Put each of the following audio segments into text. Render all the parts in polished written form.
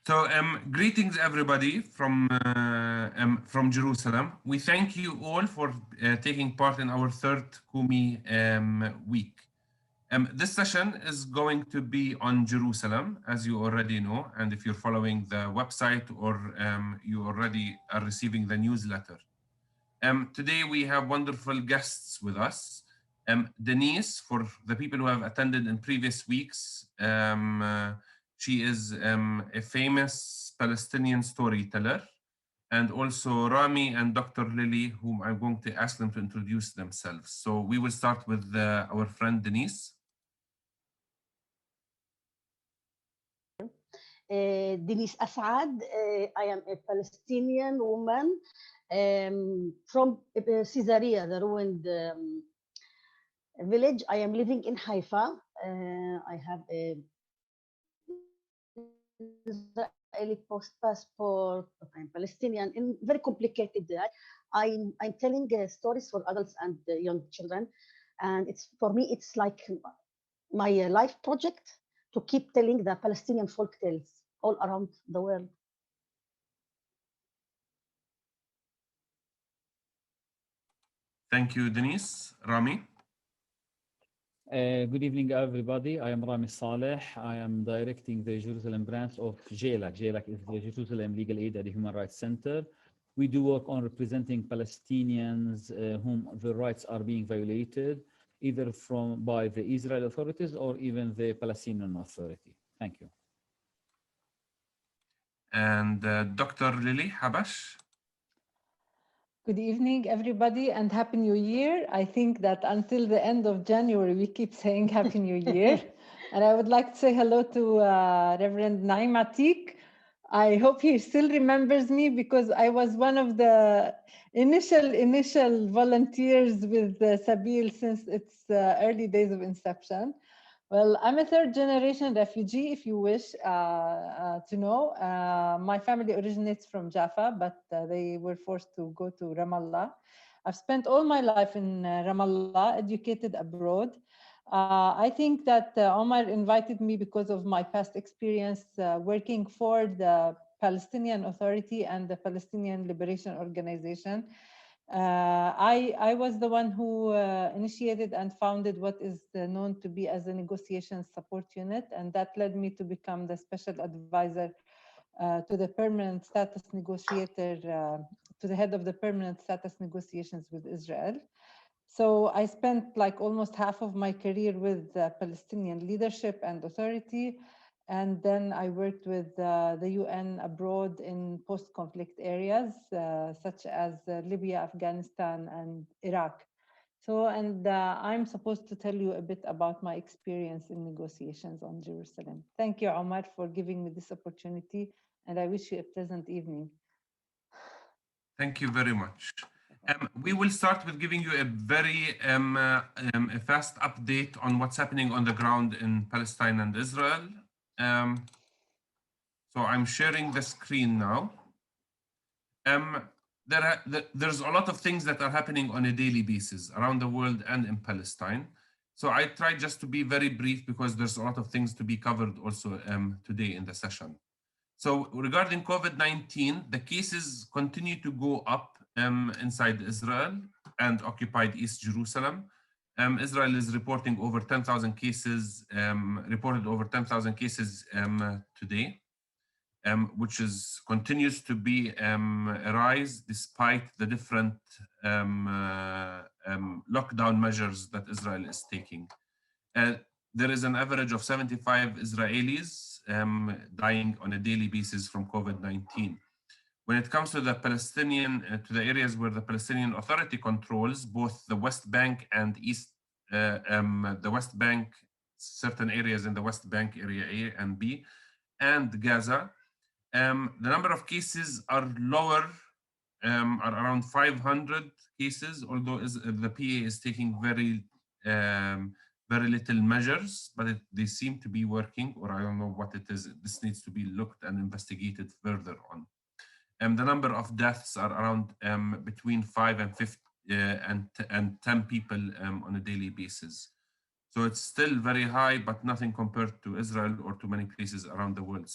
So, greetings everybody from Jerusalem. We thank you all for taking part in our third Kumi week. This session is going to be on Jerusalem, as you already know, and if you're following the website or you already are receiving the newsletter. Today we have wonderful guests with us. Denise, for the people who have attended in previous weeks, she is a famous Palestinian storyteller, and also Rami and Dr. Lily, whom I'm going to ask them to introduce themselves. So we will start with our friend Denise. Denise Asad. I am a Palestinian woman from Caesarea, the ruined village. I am living in Haifa. I have a Israeli passport, but I'm Palestinian, and very complicated. I'm telling stories for adults and young children, and it's for me it's like my life project to keep telling the Palestinian folk tales all around the world. Thank you, Denise. Rami? Good evening, everybody. I am Rami Saleh. I am directing the Jerusalem branch of JLAC. JLAC is the Jerusalem Legal Aid and Human Rights Center. We do work on representing Palestinians whom their rights are being violated, either by the Israeli authorities or even the Palestinian Authority. Thank you. And Dr. Lily Habash? Good evening, everybody, and Happy New Year. I think that until the end of January, we keep saying Happy New Year. And I would like to say hello to Reverend Naim Atik. I hope he still remembers me because I was one of the initial volunteers with Sabil since its early days of inception. Well, I'm a third-generation refugee, if you wish to know. My family originates from Jaffa, but they were forced to go to Ramallah. I've spent all my life in Ramallah, educated abroad. I think that Omar invited me because of my past experience working for the Palestinian Authority and the Palestinian Liberation Organization. I was the one who initiated and founded what is known to be as a negotiation support unit, and that led me to become the special advisor to the permanent status negotiator, to the head of the permanent status negotiations with Israel. So I spent like almost half of my career with Palestinian leadership and authority. And then I worked with the UN abroad in post-conflict areas, such as Libya, Afghanistan, and Iraq. So, and I'm supposed to tell you a bit about my experience in negotiations on Jerusalem. Thank you, Omar, for giving me this opportunity, and I wish you a pleasant evening. Thank you very much. We will start with giving you a very a fast update on what's happening on the ground in Palestine and Israel. So I'm sharing the screen now. There's a lot of things that are happening on a daily basis around the world and in Palestine. So I try just to be very brief because there's a lot of things to be covered also today in the session. So regarding COVID-19, the cases continue to go up inside Israel and occupied East Jerusalem. Israel is reporting over 10,000 cases, reported over 10,000 cases today, which continues to be a rise despite the different lockdown measures that Israel is taking. There is an average of 75 Israelis dying on a daily basis from COVID-19. When it comes to the to the areas where the Palestinian Authority controls, both the West Bank and the West Bank, certain areas in the West Bank area A and B, and Gaza, the number of cases are lower, are around 500 cases, although the PA is taking very little measures, but they seem to be working, or I don't know what it is. This needs to be looked and investigated further on. The number of deaths are around between 5 and 50 and 10 people on a daily basis. So it's still very high, but nothing compared to Israel or to many places around the world,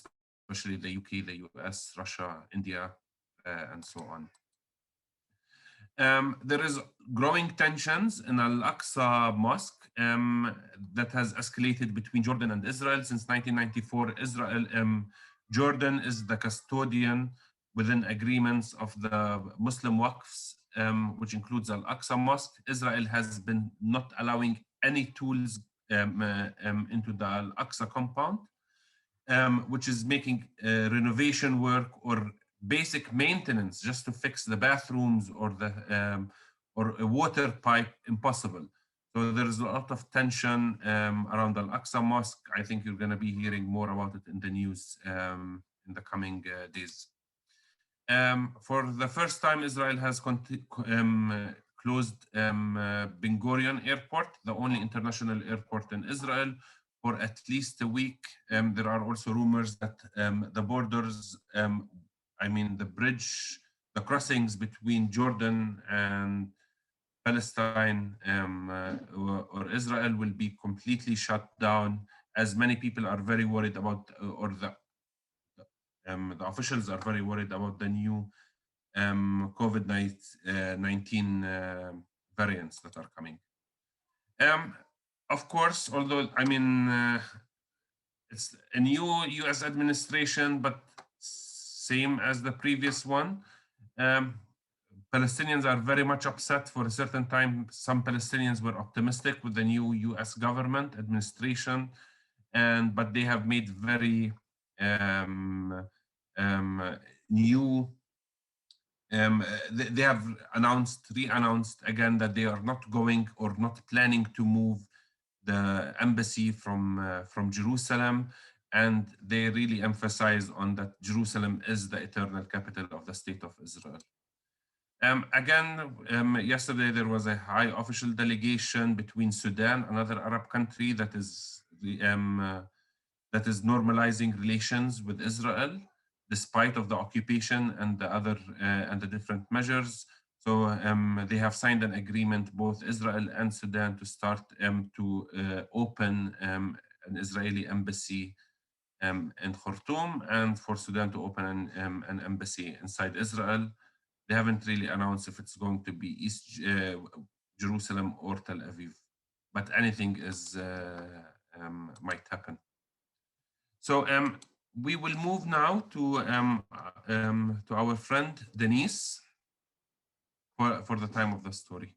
especially the UK, the US, Russia, India, and so on. There is growing tensions in Al-Aqsa Mosque that has escalated between Jordan and Israel since 1994. Jordan is the custodian within agreements of the Muslim Waqfs, which includes Al-Aqsa Mosque. Israel has been not allowing any tools into the Al-Aqsa compound, which is making renovation work or basic maintenance just to fix the bathrooms or or a water pipe impossible. So there's a lot of tension around Al-Aqsa Mosque. I think you're going to be hearing more about it in the news in the coming days. For the first time, Israel has closed Ben Gurion Airport, the only international airport in Israel, for at least a week. There are also rumors that the borders, I mean, the bridge, the crossings between Jordan and Palestine or Israel will be completely shut down, as many people are very worried about, or the officials are very worried about the new COVID-19 variants that are coming. Of course, although, I mean, it's a new US administration, but same as the previous one. Palestinians are very much upset. For a certain time, some Palestinians were optimistic with the new US government administration, but they have made very new they have re-announced again that they are not going or not planning to move the embassy from Jerusalem, and they really emphasize on that Jerusalem is the eternal capital of the state of Israel. Yesterday there was a high official delegation between Sudan, another Arab country that is normalizing relations with Israel, despite of the occupation and the other and the different measures. So they have signed an agreement, both Israel and Sudan, to start to open an Israeli embassy in Khartoum, and for Sudan to open an embassy inside Israel. They haven't really announced if it's going to be East Jerusalem or Tel Aviv, but anything is might happen. So we will move now to our friend Denise for the time of the story.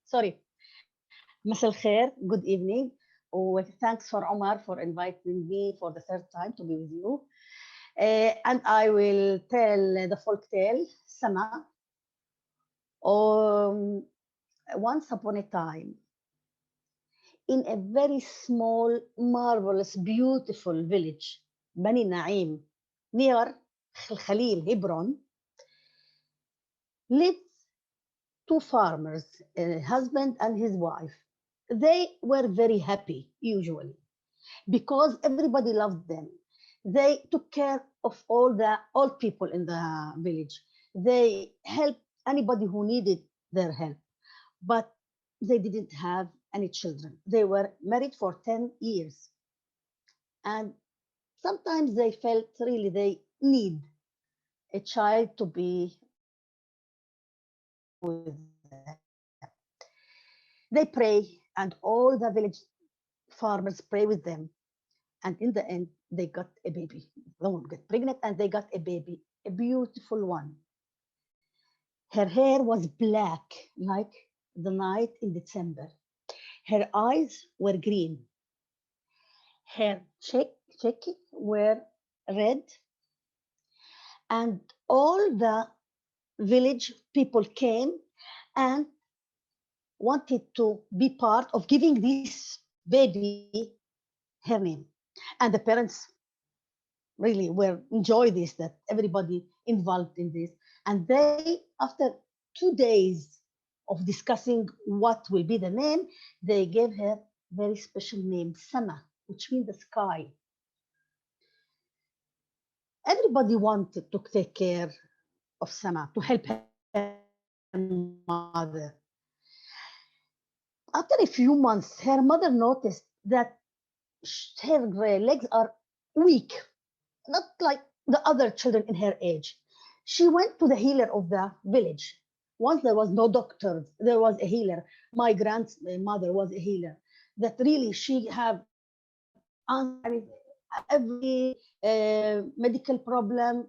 Sorry. مساء الخير, good evening. Thanks for Omar for inviting me for the third time to be with you. And I will tell the folk tale, Sama. Once upon a time, in a very small, marvelous, beautiful village, Bani Naim, near Khalil, Hebron, lived two farmers, a husband and his wife. They were very happy, usually, because everybody loved them. They took care of all the old people in the village. They helped anybody who needed their help, but they didn't have any children. They were married for 10 years. And sometimes they felt really they need a child to be with them. They pray, and all the village farmers pray with them. And in the end, they got a baby. They won't get pregnant, and they got a baby, a beautiful one. Her hair was black, like the night in December. Her eyes were green. Her cheeks were red. And all the village people came and wanted to be part of giving this baby her name. And the parents really were enjoy this, that everybody involved in this. And they, after 2 days of discussing what will be the name, they gave her very special name, Sama, which means the sky. Everybody wanted to take care of Sama, to help her mother. After a few months, her mother noticed that her legs are weak, not like the other children in her age. She went to the healer of the village. Once there was no doctor, there was a healer. My grandmother was a healer. That really she have answered every medical problem.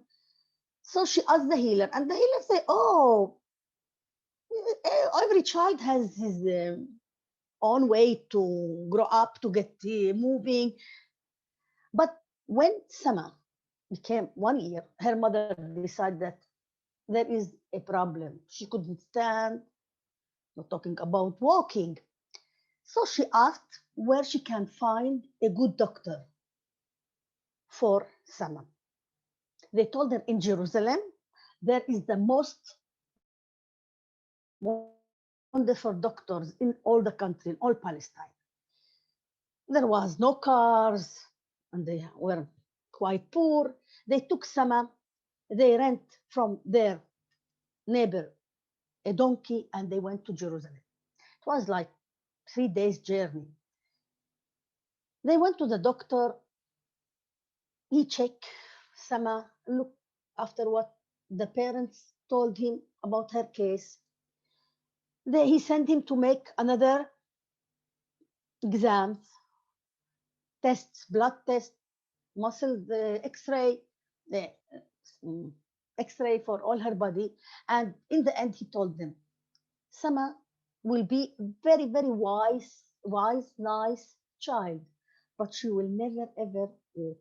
So she asked the healer, and the healer said, "Oh, every child has his own way to grow up, to get moving." But when Sama became 1 year, her mother decided that there is a problem. She couldn't stand, not talking about walking. So she asked where she can find a good doctor for Sama. They told her in Jerusalem, there is the most wonderful doctors in all the country, in all Palestine. There was no cars, and they were quite poor. They took Sama, they rent from their neighbor a donkey, and they went to Jerusalem. It was like 3 days journey. They went to the doctor. He checked Sama, look after what the parents told him about her case. He sent him to make another exams, tests, blood test, muscle X-ray, the X-ray for all her body. And in the end, he told them, Sama will be very, very wise, nice child, but she will never, ever walk.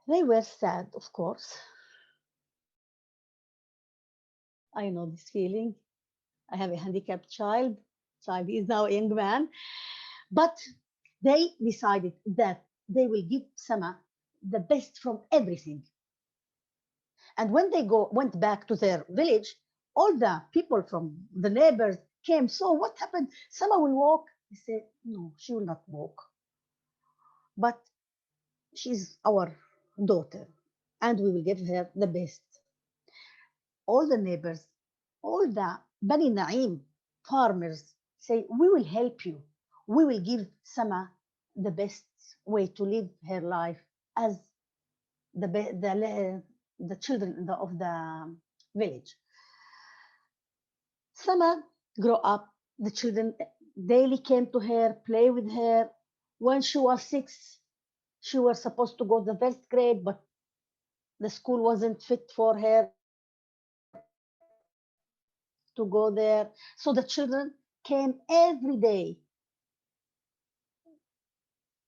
They were sad, of course. I know this feeling. I have a handicapped child. Child is now a young man. But they decided that they will give Sama the best from everything. And when they went back to their village, all the people from the neighbors came. So what happened? Sama will walk. He said, no, she will not walk. But she's our daughter, and we will give her the best. All the neighbors, all the Bani Naim farmers say, we will help you. We will give Sama the best way to live her life as the children of the village. Sama grew up. The children daily came to her, play with her. When she was 6, she was supposed to go to the first grade, but the school wasn't fit for her to go there. So the children came every day,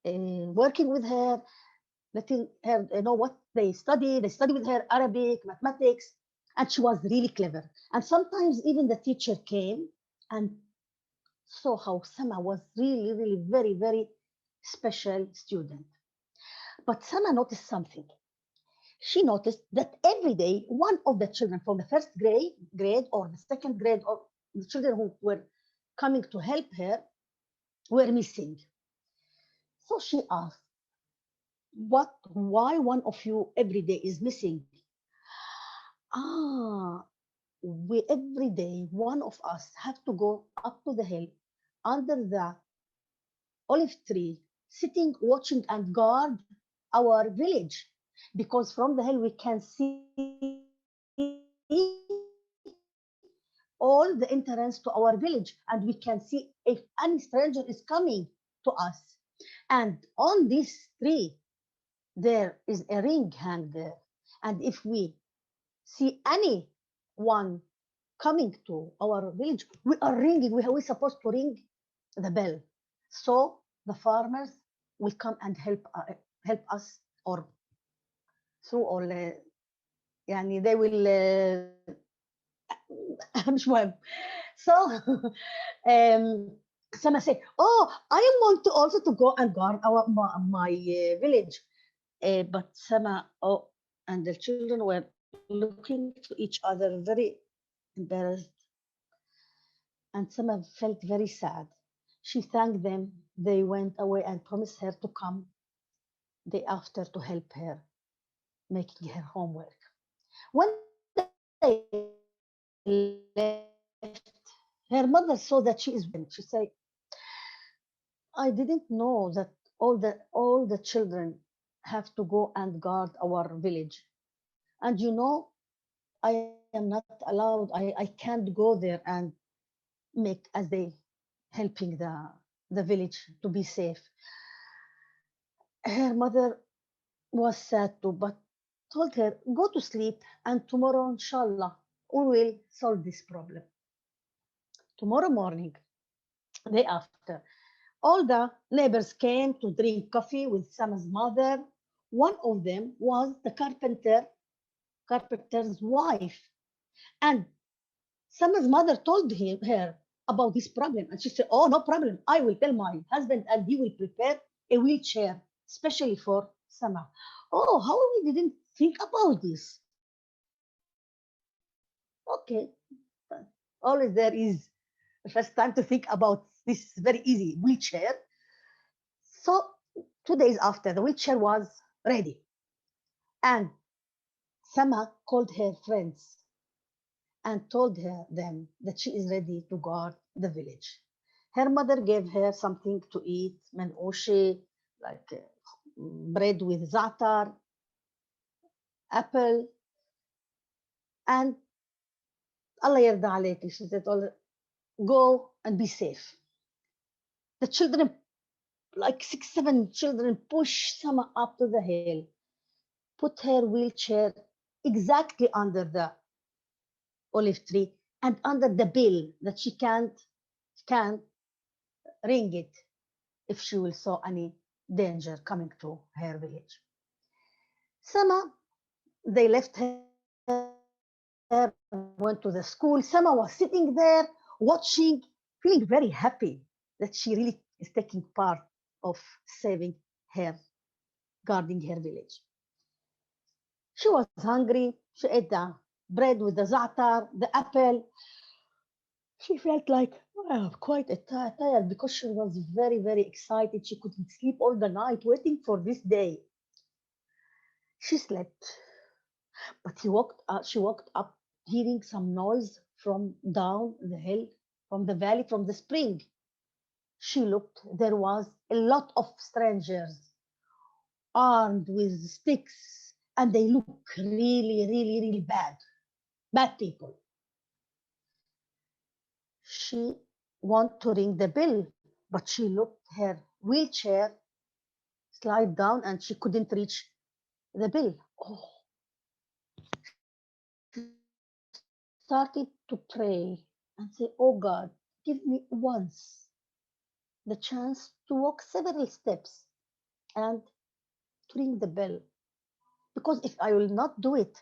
working with her, letting her know what they study. They study with her Arabic, mathematics, and she was really clever. And sometimes even the teacher came and saw how Sama was really, really very, very special student. But Sama noticed something. She noticed that every day one of the children from the first grade or the second grade, or the children who were coming to help her, were missing. So she asked, why one of you every day is missing? Every day one of us have to go up to the hill under the olive tree, sitting, watching and guard our village, because from the hill we can see all the entrance to our village, and we can see if any stranger is coming to us. And on this tree, there is a ring hanged there. And if we see anyone coming to our village, we are ringing. We're supposed to ring the bell. So the farmers will come and help us, or through all يعني they will مش مهم. So Sama said, oh, I want to also to go and guard my village. But Sama and the children were looking to each other very embarrassed. And Sama felt very sad. She thanked them. They went away and promised her to come day after to help her making her homework. When the left, her mother saw that she is weak. She said, I didn't know that all the children have to go and guard our village. And you know, I am not allowed, I can't go there and make as they helping the village to be safe. Her mother was sad too, but told her, go to sleep and tomorrow, inshallah, we will solve this problem. Tomorrow morning, day after, all the neighbors came to drink coffee with Sama's mother. One of them was the carpenter's wife. And Sama's mother told her about this problem. And she said, oh, no problem. I will tell my husband and he will prepare a wheelchair, especially for Sama. Oh, how we didn't think about this? Okay. Always there is the first time to think about this very easy wheelchair. So 2 days after, the wheelchair was ready. And Sama called her friends and told them that she is ready to guard the village. Her mother gave her something to eat, manouche, like bread with za'atar, apple, and Allah yarda alayki, she said, go and be safe. The children, like 6, 7 children, pushed Sama up to the hill, put her wheelchair exactly under the olive tree and under the bill that she can ring it if she will saw any danger coming to her village. Sama, they left her, went to the school. Sama was sitting there watching, feeling very happy that she really is taking part of saving her, guarding her village. She was hungry. She ate the bread with the za'atar, the apple. She felt like quite tired because she was very, very excited. She couldn't sleep all the night waiting for this day. She slept, but she woke up hearing some noise from down the hill, from the valley, from the spring. She looked, there was a lot of strangers armed with sticks, and they look really, really, really bad people. She wanted to ring the bell, but she looked her wheelchair slide down and she couldn't reach the bell. Oh, started to pray and say, oh God, give me once the chance to walk several steps and to ring the bell. Because if I will not do it,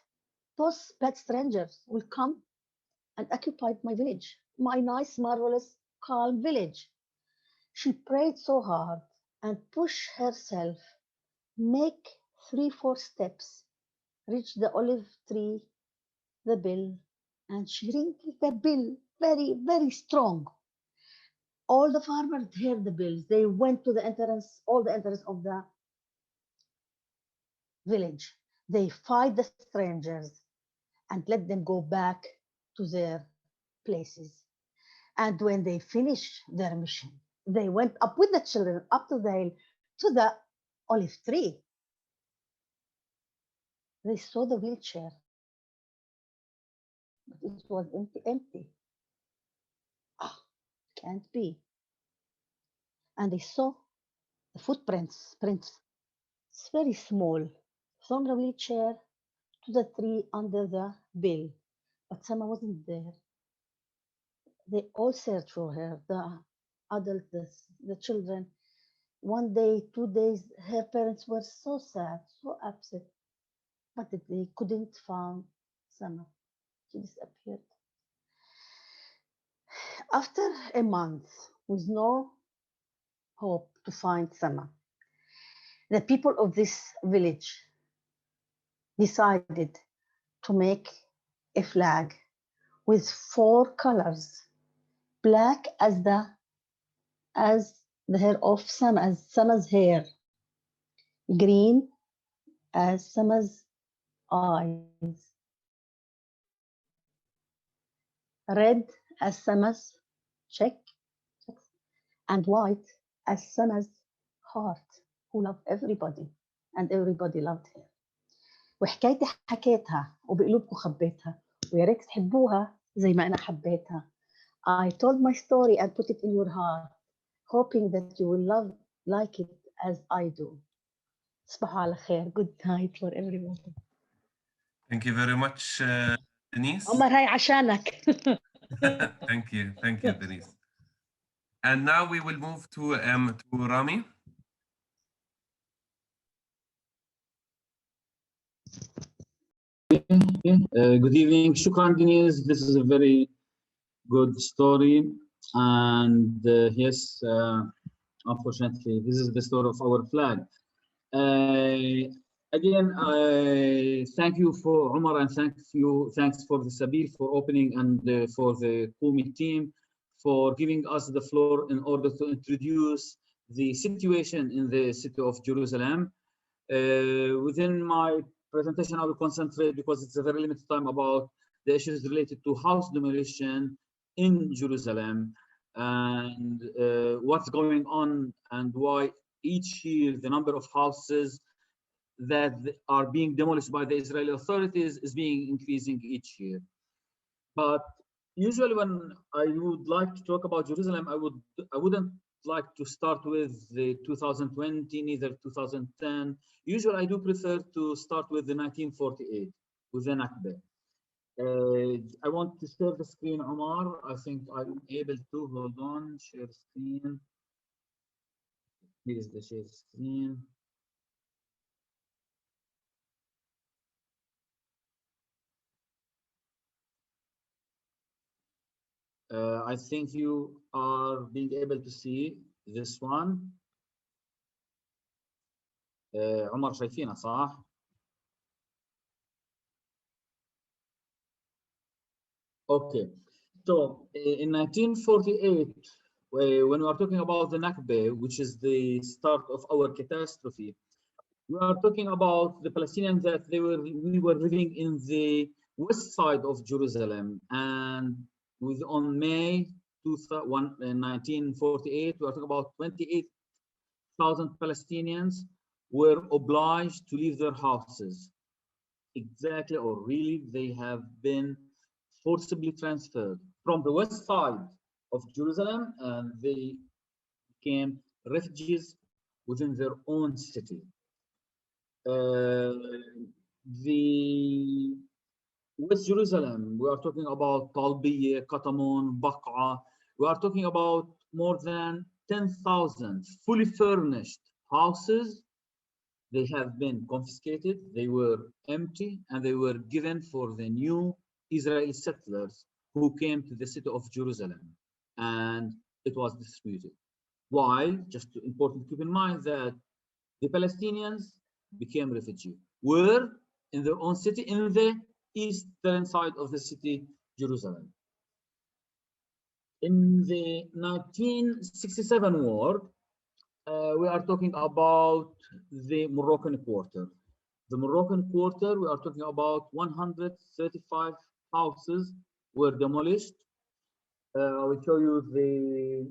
those bad strangers will come and occupy my village, my nice, marvelous, calm village. She prayed so hard and pushed herself, make 3, 4 steps, reach the olive tree, the bell, and she rang the bell very, very strong. All the farmers heard the bells. They went to the entrance, all the entrance of the village. They fight the strangers and let them go back to their places. And when they finished their mission, they went up with the children up to the hill to the olive tree. They saw the wheelchair, but it was empty. Ah, can't be. And they saw the footprints, it's very small, from the wheelchair to the tree under the bill. But Sama wasn't there. They all searched for her, the adults, the children. 1 day, 2 days, her parents were so sad, so upset, but they couldn't find Sama. She disappeared. After a month, with no hope to find Sama, the people of this village decided to make a flag with 4 colors, black as the hair of Sama, as Sama's hair, green as Sama's eyes, red as Sama's check, and white as Sama's heart, who loved everybody and everybody loved her. وحكايتي حكيتها وبقلوبكم خبيتها ويا ريت تحبوها زي ما أنا حبيتها. I told my story and put it in your heart, hoping that you will love like it as I do. تصبحوا على خير. Good night for everyone. Thank you very much, Denise. عمر هاي عشانك. Thank you, Denise. And now we will move to Rami. Good evening. Shukran, Denise. This is a very good story. And yes, unfortunately, this is the story of our flag. Again, I thank you for Umar and thanks for the Sabil for opening and for the Kumi team for giving us the floor in order to introduce the situation in the city of Jerusalem. Within my presentation, I will concentrate, because it's a very limited time, about the issues related to house demolition in Jerusalem and what's going on and why each year the number of houses that are being demolished by the Israeli authorities is being increasing each year. But usually when I would like to talk about Jerusalem, I wouldn't like to start with the 2020, neither 2010. Usually I do prefer to start with the 1948, with the Nakba. I want to share the screen, Omar. I think I'm able to. Hold on, share screen. Here is the share screen. I think you are being able to see this one. عمر شايفينها صح؟ Okay. So in 1948, when we are talking about the Nakba, which is the start of our catastrophe, we are talking about the Palestinians that we were living in the west side of Jerusalem, and on May 1948, we are talking about 28,000 Palestinians were obliged to leave their houses. Exactly, or really, they have been forcibly transferred from the west side of Jerusalem, and they became refugees within their own city. The West Jerusalem, we are talking about Talbiya, Katamun, Baqa. We are talking about more than 10,000 fully furnished houses. They have been confiscated, they were empty, and they were given for the new Israeli settlers who came to the city of Jerusalem, and it was distributed. While, just important to keep in mind that the Palestinians became refugees, were in their own city, in the eastern side of the city, Jerusalem. In the 1967 war, we are talking about the Moroccan quarter. The Moroccan quarter, we are talking about 135 houses were demolished. I will show you the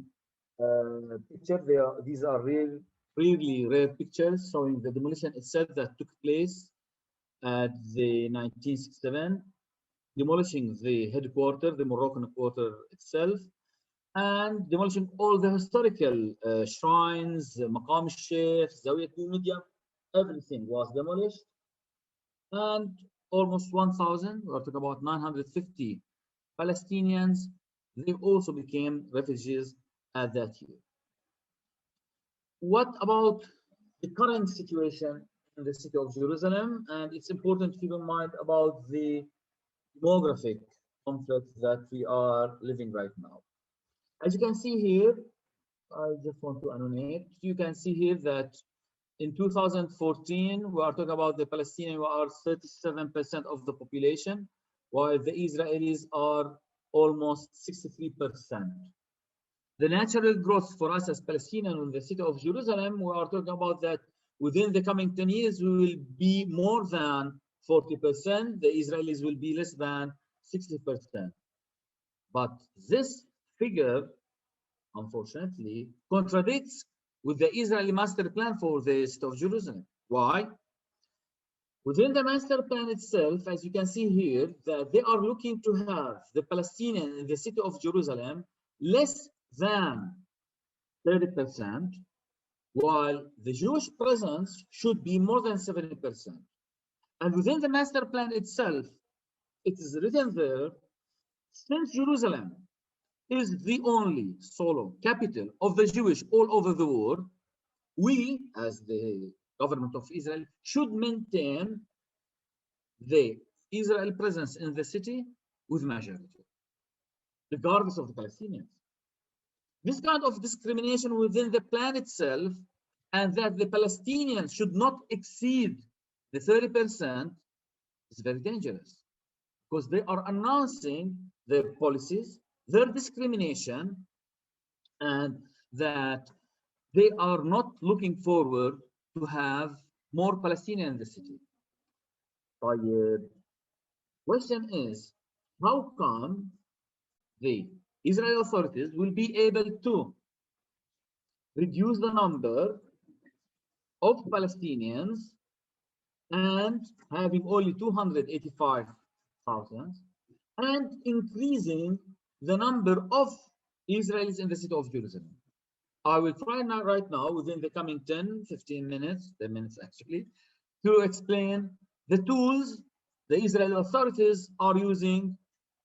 picture. These are really rare pictures showing the demolition itself that took place at the 1967, demolishing the headquarters, the Moroccan quarter itself, and demolishing all the historical shrines, Maqam al-Sheikh, Zawiyat al-Media, everything was demolished. And almost 1,000, we're talking about 950 Palestinians, they also became refugees at that year. What about the current situation in the city of Jerusalem? And it's important to keep in mind about the demographic conflict that we are living right now. As you can see here, I just want to animate. You can see here that in 2014, we are talking about the Palestinians who are 37% of the population, while the Israelis are almost 63%. The natural growth for us as Palestinians in the city of Jerusalem, we are talking about that within the coming 10 years, we will be more than 40%. The Israelis will be less than 60%. But this figure, unfortunately, contradicts with the Israeli master plan for the city of Jerusalem. Why? Within the master plan itself, as you can see here, that they are looking to have the Palestinians in the city of Jerusalem less than 30%, while the Jewish presence should be more than 70%. And within the master plan itself, it is written there, since Jerusalem is the only solo capital of the Jewish all over the world, we, as the government of Israel, should maintain the Israel presence in the city with majority, regardless of the Palestinians. This kind of discrimination within the plan itself, and that the Palestinians should not exceed the 30%, is very dangerous, because they are announcing their policies, their discrimination, and that they are not looking forward to have more Palestinians in the city. The question is, how come the Israeli authorities will be able to reduce the number of Palestinians and having only 285,000 and increasing the number of Israelis in the city of Jerusalem? I will try now, right now, within the coming 10 minutes actually, to explain the tools the Israeli authorities are using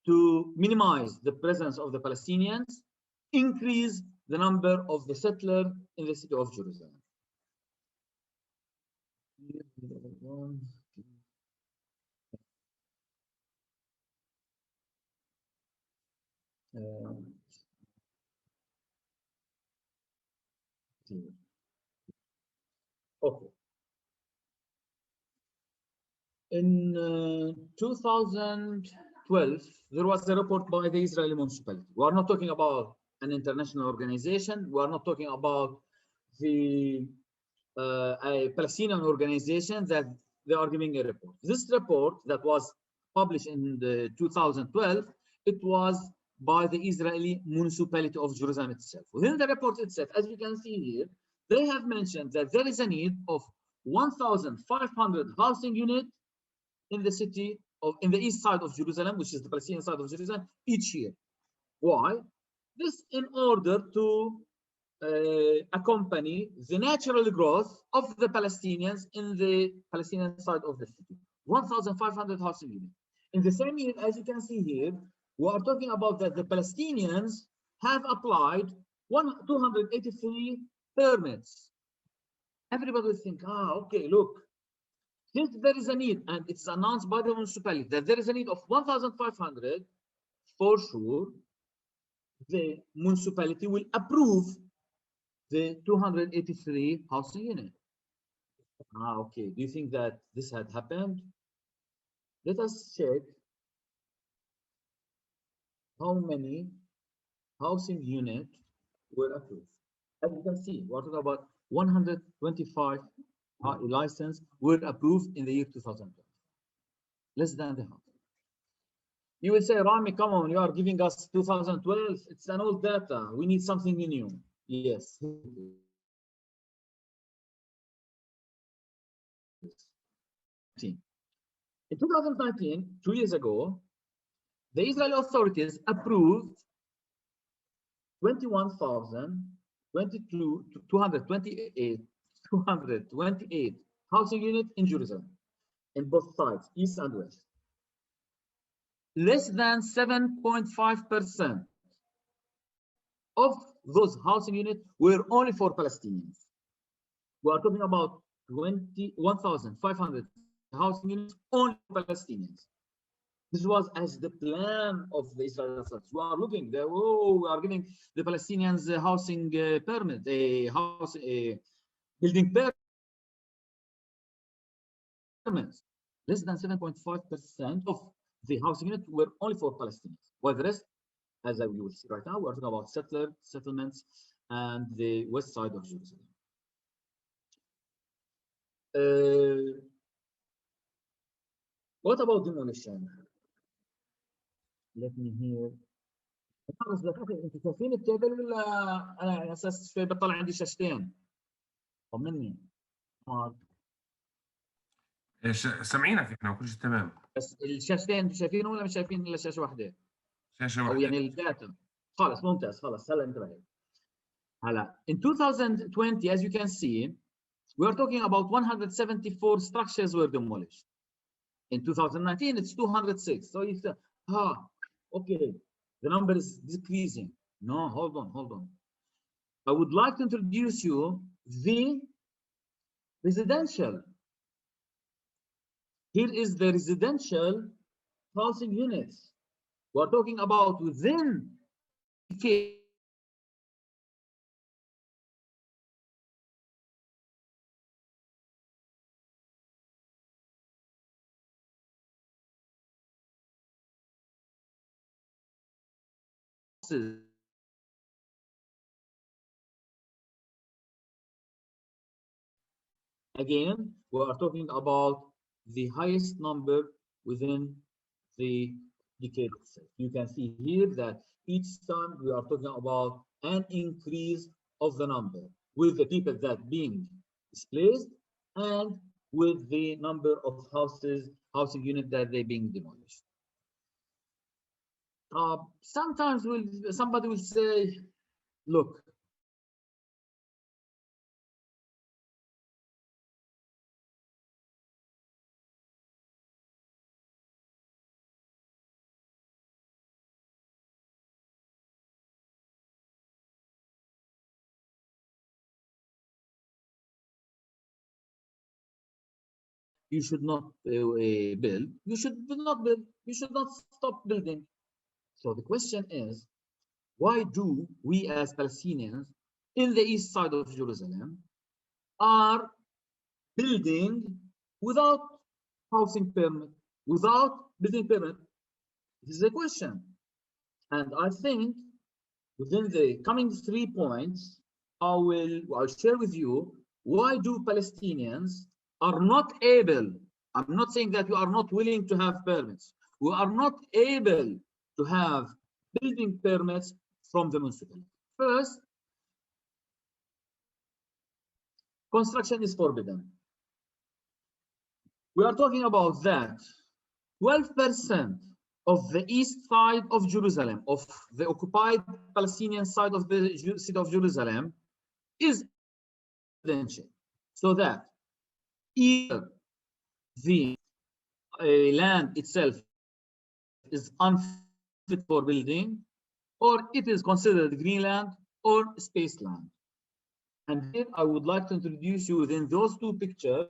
to minimize the presence of the Palestinians, increase the number of the settlers in the city of Jerusalem. Okay. In 2012, there was a report by the Israeli municipality. We are not talking about an international organization. We are not talking about the a Palestinian organization that they are giving a report. This report that was published in the 2012, it was by the Israeli municipality of Jerusalem itself. Within the report itself, as you can see here, they have mentioned that there is a need of 1,500 housing units in the city of, in the east side of Jerusalem, which is the Palestinian side of Jerusalem, each year. Why? This in order to accompany the natural growth of the Palestinians in the Palestinian side of the city. 1,500 housing units. In the same year, as you can see here, we are talking about that the Palestinians have applied 283 permits. Everybody will think, okay, look, since there is a need, and it's announced by the municipality that there is a need of 1,500, for sure, the municipality will approve the 283 housing units. Okay. Do you think that this had happened? Let us check how many housing units were approved. As you can see, we're talking about 125 licenses were approved in the year 2012. Less than the half. You will say, Rami, come on, you are giving us 2012. It's an old data. We need something new. Yes. In 2019, 2 years ago, the Israeli authorities approved 228 housing units in Jerusalem, in both sides, east and west. Less than 7.5% of those housing units were only for Palestinians. We are talking about 1,500 housing units only for Palestinians. This was as the plan of the Israeli authorities. We are looking there. Oh, we are giving the Palestinians a housing permit, a house, building permits. Less than 7.5% of the housing units were only for Palestinians. While the rest, as we will see right now, we're talking about settlements and the west side of Jerusalem. What about demolition? Let me hear. خلص دقيقة، انتوا شايفين التيبل ولا انا على اساس شوي بطلع عندي شاشتين؟ طمني. سامعينك احنا وكل شيء تمام. بس الشاشتين انتوا شايفينهم ولا مش شايفين الا شاشة واحدة؟ شاشة او واحدة. يعني الداتا. خلص ممتاز، خلص هلا انتبهت. هلا in 2020 as you can see we are talking about 174 structures were demolished. In 2019 it's 206. So you say, okay, the number is decreasing. No, hold on. I would like to introduce you the residential. Here is the residential housing units. We're talking about within again, we are talking about the highest number within the decade itself. You can see here that each time we are talking about an increase of the number with the people that being displaced and with the number of housing units that they being demolished. Sometimes somebody will say, look, you should not build, you should not build, you should not stop building. So the question is, why do we as Palestinians in the east side of Jerusalem are building without housing permit, without building permit? This is a question. And I think within the coming 3 points, I'll share with you why do Palestinians are not able, I'm not saying that we are not willing to have permits, we are not able to have building permits from the municipality. First, construction is forbidden. We are talking about that 12% of the east side of Jerusalem, of the occupied Palestinian side of the city of Jerusalem, is residential. So that either the land itself is unfit for building, or it is considered green land or space land. And here I would like to introduce you within those two pictures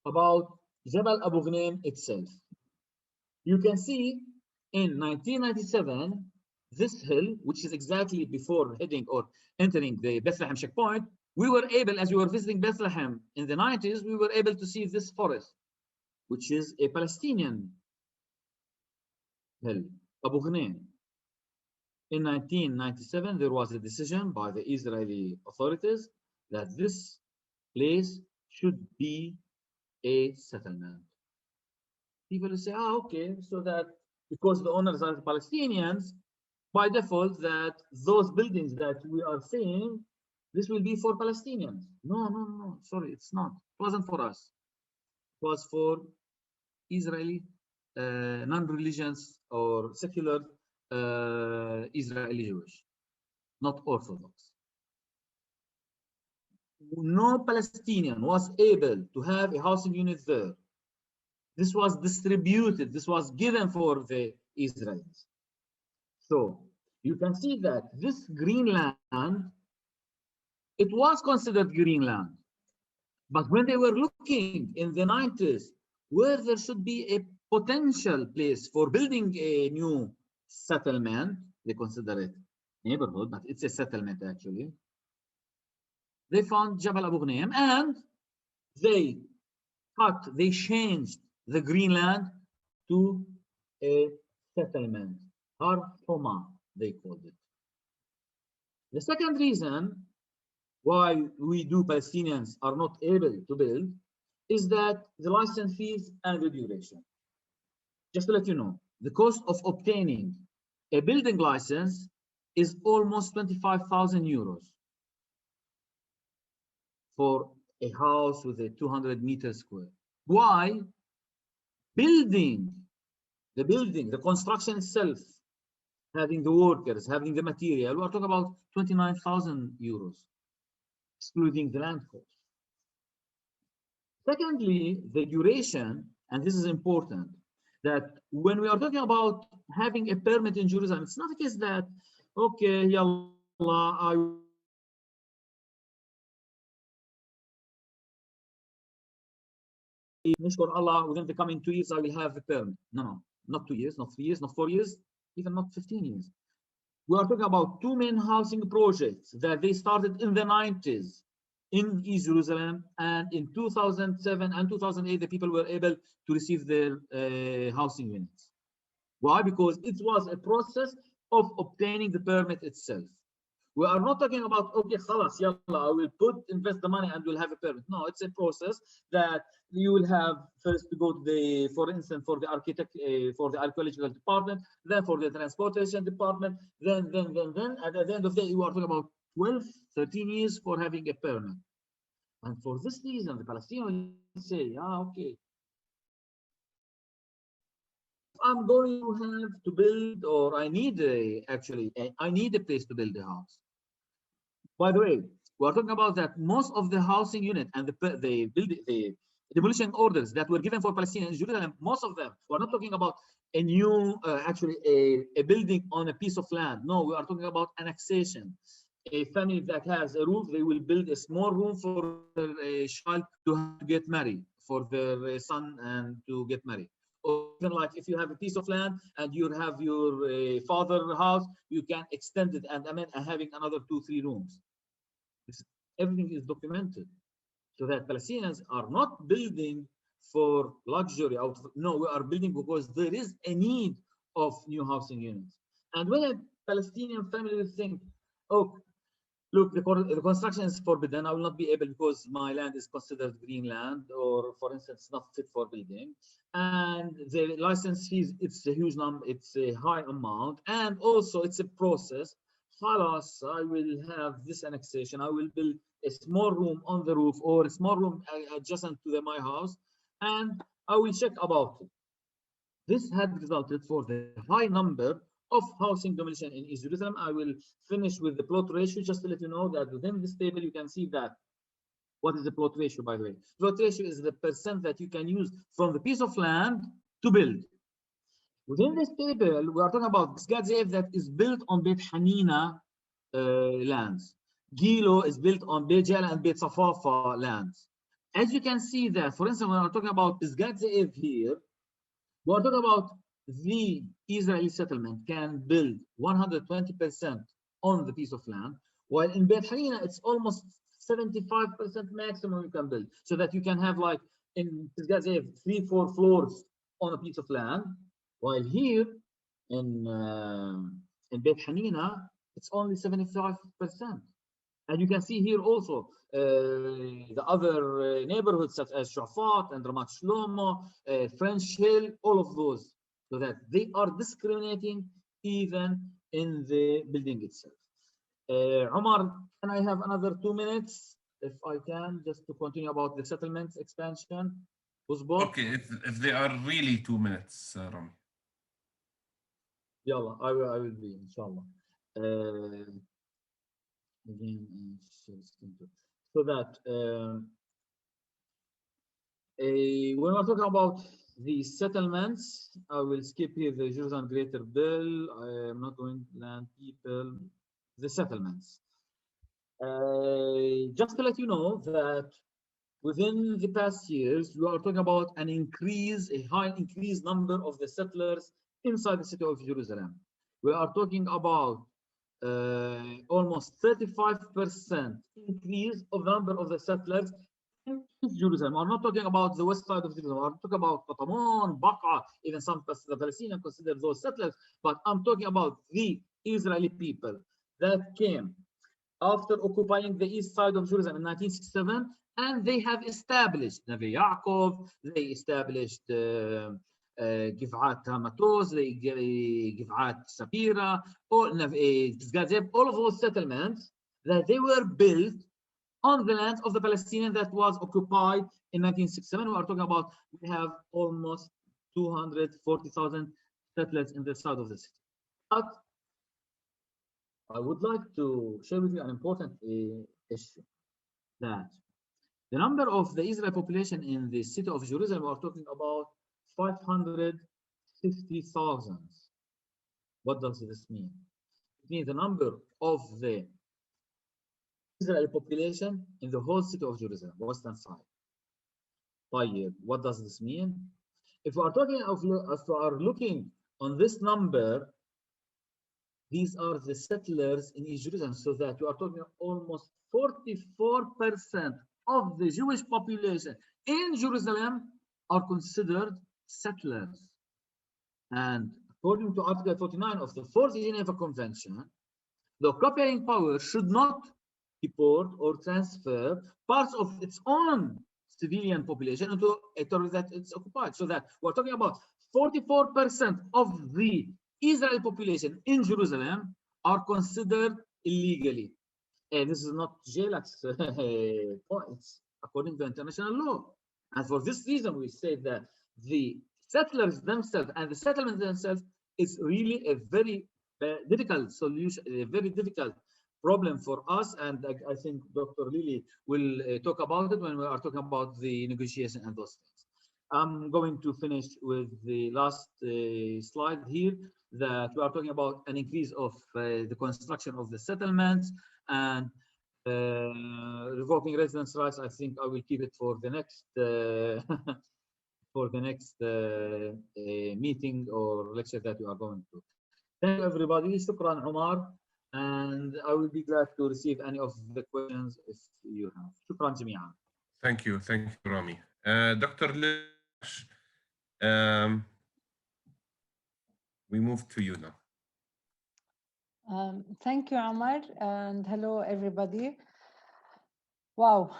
about Jabal Abu Ghneim itself. You can see in 1997, this hill, which is exactly before heading or entering the Bethlehem checkpoint, we were able, as we were visiting Bethlehem in the 90s, we were able to see this forest, which is a Palestinian hill, Abu Ghneim. In 1997, there was a decision by the Israeli authorities that this place should be a settlement. People will say, okay, so that because the owners are the Palestinians, by default, that those buildings that we are seeing, this will be for Palestinians. No, sorry, it's not. It wasn't for us. It was for Israeli non-religious or secular Israeli Jewish, not Orthodox. No Palestinian was able to have a housing unit there. This was distributed, this was given for the Israelis. So you can see that this green land, it was considered green land. But when they were looking in the 90s, where there should be a potential place for building a new settlement, they consider it neighborhood, but it's a settlement actually. They found Jabal Abu Ghneim and they changed the green land to a settlement, Har Homa, they called it. The second reason why Palestinians are not able to build is that the license fees and the duration. Just to let you know, the cost of obtaining a building license is almost 25,000 euros for a house with a 200 meters square. Why? The construction itself, having the workers, having the material, we are talking about 29,000 euros, excluding the land cost. Secondly, the duration, and this is important, that when we are talking about having a permit in Jerusalem, it's not a case that, okay, yallah, Nishkur Allah, within the coming 2 years, I will have a permit. No, not 2 years, not 3 years, not 4 years, even not 15 years. We are talking about two main housing projects that they started in the 90s in East Jerusalem, and in 2007 and 2008, the people were able to receive their housing units. Why? Because it was a process of obtaining the permit itself. We are not talking about, okay, khalas, yalla, I will invest the money and we'll have a permit. No, it's a process that you will have first to go to the, for instance, for the for the archaeological department, then for the transportation department, then at the end of the day, you are talking about 12, 13 years for having a permit. And for this reason, the Palestinians say, okay, I'm going to have to build, or I need I need a place to build a house. By the way, we're talking about that most of the housing unit and the demolition orders that were given for Palestinians in Jerusalem, most of them, we're not talking about a new, a building on a piece of land. No, we are talking about annexation. A family that has a roof, they will build a small room for a child to get married, for their son and to get married. Or even like if you have a piece of land and you have your father's house, you can extend it and having another 2-3 rooms. Everything is documented, so that Palestinians are not building for luxury. No, we are building because there is a need of new housing units. And when a Palestinian family will think, oh, look, the construction is forbidden, I will not be able because my land is considered green land, or for instance, not fit for building. And the license fees, it's a huge number, it's a high amount, and also it's a process. Halas, I will have this annexation, I will build a small room on the roof or a small room adjacent to my house, and I will check about it. This had resulted for the high number of housing demolition in East Jerusalem. I will finish with the plot ratio just to let you know that within this table you can see that. What is the plot ratio, by the way? Plot ratio is the percent that you can use from the piece of land to build. Within this table, we are talking about Psgat Ze'ev that is built on Beit Hanina lands. Gilo is built on Beit Jala and Beit Safafa lands. As you can see that, for instance, when we're talking about Psgat Ze'ev here, we're talking about the Israeli settlement can build 120% on the piece of land, while in Beit Hanina, it's almost 75% maximum you can build, so that you can have like in Psgat Ze'ev 3-4 floors on a piece of land, while here in Beit Hanina, it's only 75%. And you can see here also the other neighborhoods such as Shafat and Ramat Shlomo, French Hill, all of those, so that they are discriminating even in the building itself. Omar, can I have another 2 minutes, if I can, just to continue about the settlements expansion? Okay, if they are really 2 minutes, Rami. Yalla, I will be, inshallah. Again, so that when we're talking about the settlements, I will skip here the Jerusalem Greater Bill. I am not going to land people, the settlements. Just to let you know that within the past years, we are talking about an increase, a high increased number of the settlers inside the city of Jerusalem. We are talking about almost 35% increase of the number of the settlers in Jerusalem. I'm not talking about the west side of Jerusalem. I'm talking about Qatamon, Baqa, even some the Palestinians consider those settlers. But I'm talking about the Israeli people that came after occupying the east side of Jerusalem in 1967, and they have established Neve Yaakov, they established גבעת המטוס, גבעת ספירה, פסגת זאב, all of those settlements that they were built on the lands of the Palestinians that was occupied in 1967. We are talking about, we have almost 240,000 settlers in the south of the city. But I would like to share with you an important issue, that the number of the Israeli population in the city of Jerusalem, we are talking about 560,000. What does this mean? It means the number of the Israeli population in the whole city of Jerusalem, western side. What does this mean? If we are talking of, if we are looking on this number, these are the settlers in East Jerusalem, so that we are talking almost 44% of the Jewish population in Jerusalem are considered settlers. And according to Article 49 of the Fourth Geneva Convention, the occupying power should not deport or transfer parts of its own civilian population into a territory that it's occupied. So that we're talking about 44% of the Israeli population in Jerusalem are considered illegally. And this is not Jelak's points, according to international law. And for this reason, we say that the settlers themselves and the settlements themselves is really a very difficult solution, a very difficult problem for us. And I think Dr. Lily will talk about it when we are talking about the negotiation and those things. I'm going to finish with the last slide here, that we are talking about an increase of the construction of the settlements and revoking residence rights. I think I will keep it for the next for the next meeting or lecture that we are going to. Thank you, everybody. Shukran, Omar. And I will be glad to receive any of the questions if you have. Shukran, جميعا. Thank you, Rami. Dr. Lish, we move to you now. Thank you, Omar, and hello, everybody. Wow,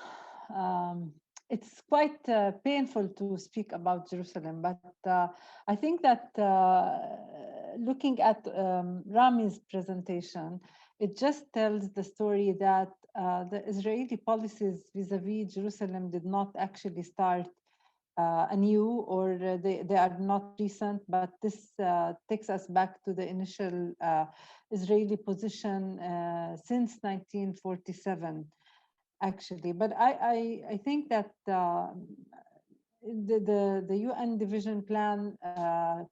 it's quite painful to speak about Jerusalem, but I think that looking at Rami's presentation, it just tells the story that the Israeli policies vis-a-vis Jerusalem did not actually start anew, or they are not recent, but this takes us back to the initial Israeli position since 1947, actually. But I think that the UN Division Plan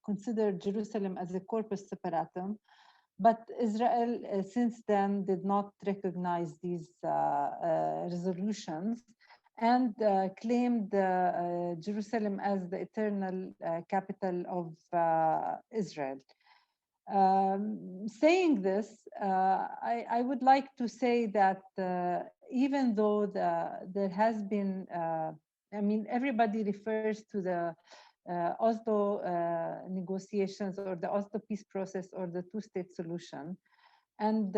considered Jerusalem as a corpus separatum, but Israel since then did not recognize these resolutions and claimed Jerusalem as the eternal capital of Israel. Saying this, I would like to say that even though there has been, I mean, everybody refers to the Oslo negotiations or the Oslo peace process or the two-state solution, and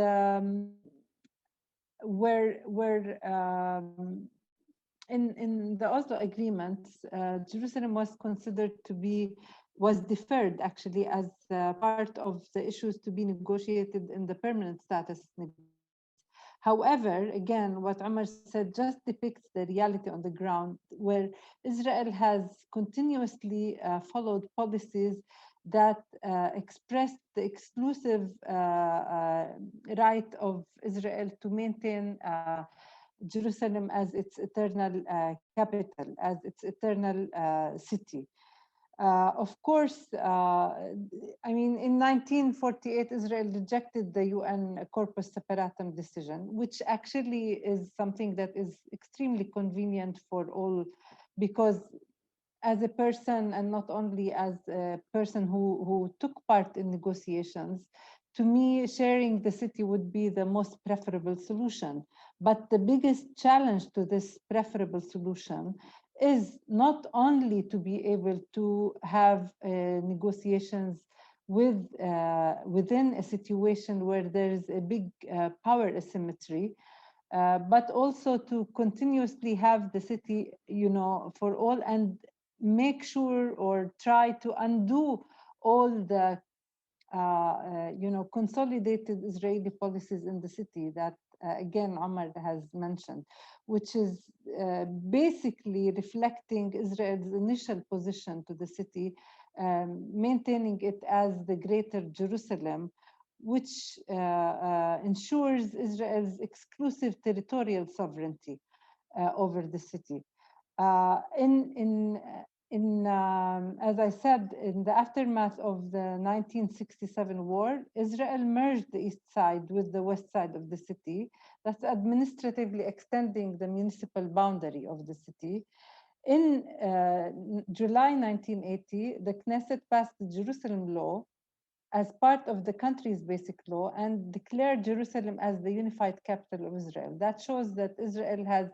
in the Oslo agreements, Jerusalem was considered to be, was deferred actually as part of the issues to be negotiated in the permanent status. However, again, what Omar said just depicts the reality on the ground, where Israel has continuously followed policies that expressed the exclusive right of Israel to maintain Jerusalem as its eternal capital, as its eternal city. Of course, I mean, in 1948, Israel rejected the UN Corpus Separatum decision, which actually is something that is extremely convenient for all, because as a person, and not only as a person who took part in negotiations, to me, sharing the city would be the most preferable solution. But the biggest challenge to this preferable solution is not only to be able to have negotiations within a situation where there is a big power asymmetry, but also to continuously have the city, you know, for all, and make sure or try to undo all the consolidated Israeli policies in the city that, again, Omar has mentioned, which is basically reflecting Israel's initial position to the city, maintaining it as the Greater Jerusalem, which ensures Israel's exclusive territorial sovereignty over the city. As I said, in the aftermath of the 1967 war, Israel merged the east side with the west side of the city, thus administratively extending the municipal boundary of the city. In July 1980, the Knesset passed the Jerusalem Law as part of the country's basic law and declared Jerusalem as the unified capital of Israel. That shows that Israel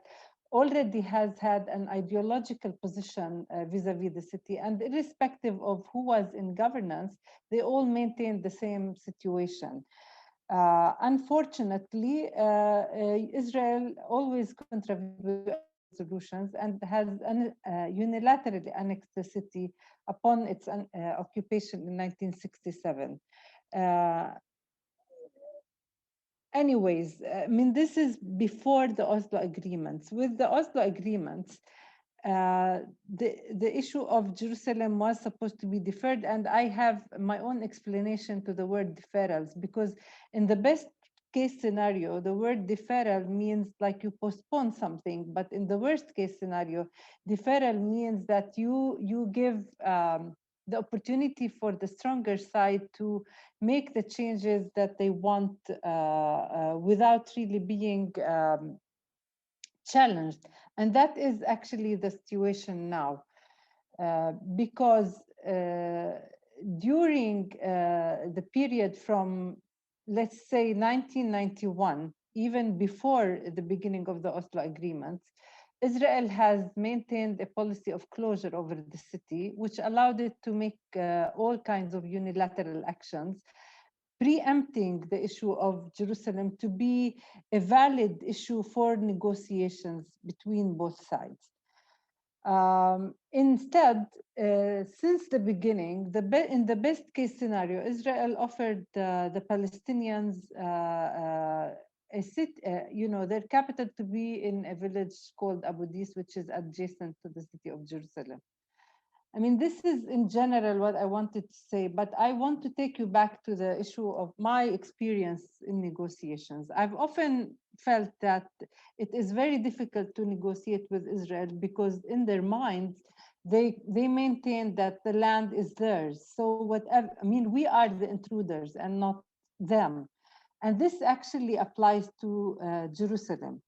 already has had an ideological position vis-a-vis the city, and irrespective of who was in governance, they all maintained the same situation. Unfortunately, Israel always contravened solutions and has unilaterally annexed the city upon its occupation in 1967. Anyways, I mean, this is before the Oslo agreements. With the Oslo agreements, the issue of Jerusalem was supposed to be deferred, and I have my own explanation to the word deferrals, because in the best case scenario, the word deferral means like you postpone something, but in the worst case scenario, deferral means that you give the opportunity for the stronger side to make the changes that they want without really being challenged. And that is actually the situation now, because during the period from, let's say, 1991, even before the beginning of the Oslo agreements, Israel has maintained a policy of closure over the city, which allowed it to make all kinds of unilateral actions, preempting the issue of Jerusalem to be a valid issue for negotiations between both sides. Instead, since the beginning, in the best case scenario, Israel offered the Palestinians their capital to be in a village called Abu Dis, which is adjacent to the city of Jerusalem. I mean, this is in general what I wanted to say, but I want to take you back to the issue of my experience in negotiations. I've often felt that it is very difficult to negotiate with Israel because in their minds, they maintain that the land is theirs. So whatever, I mean, we are the intruders and not them. And this actually applies to Jerusalem.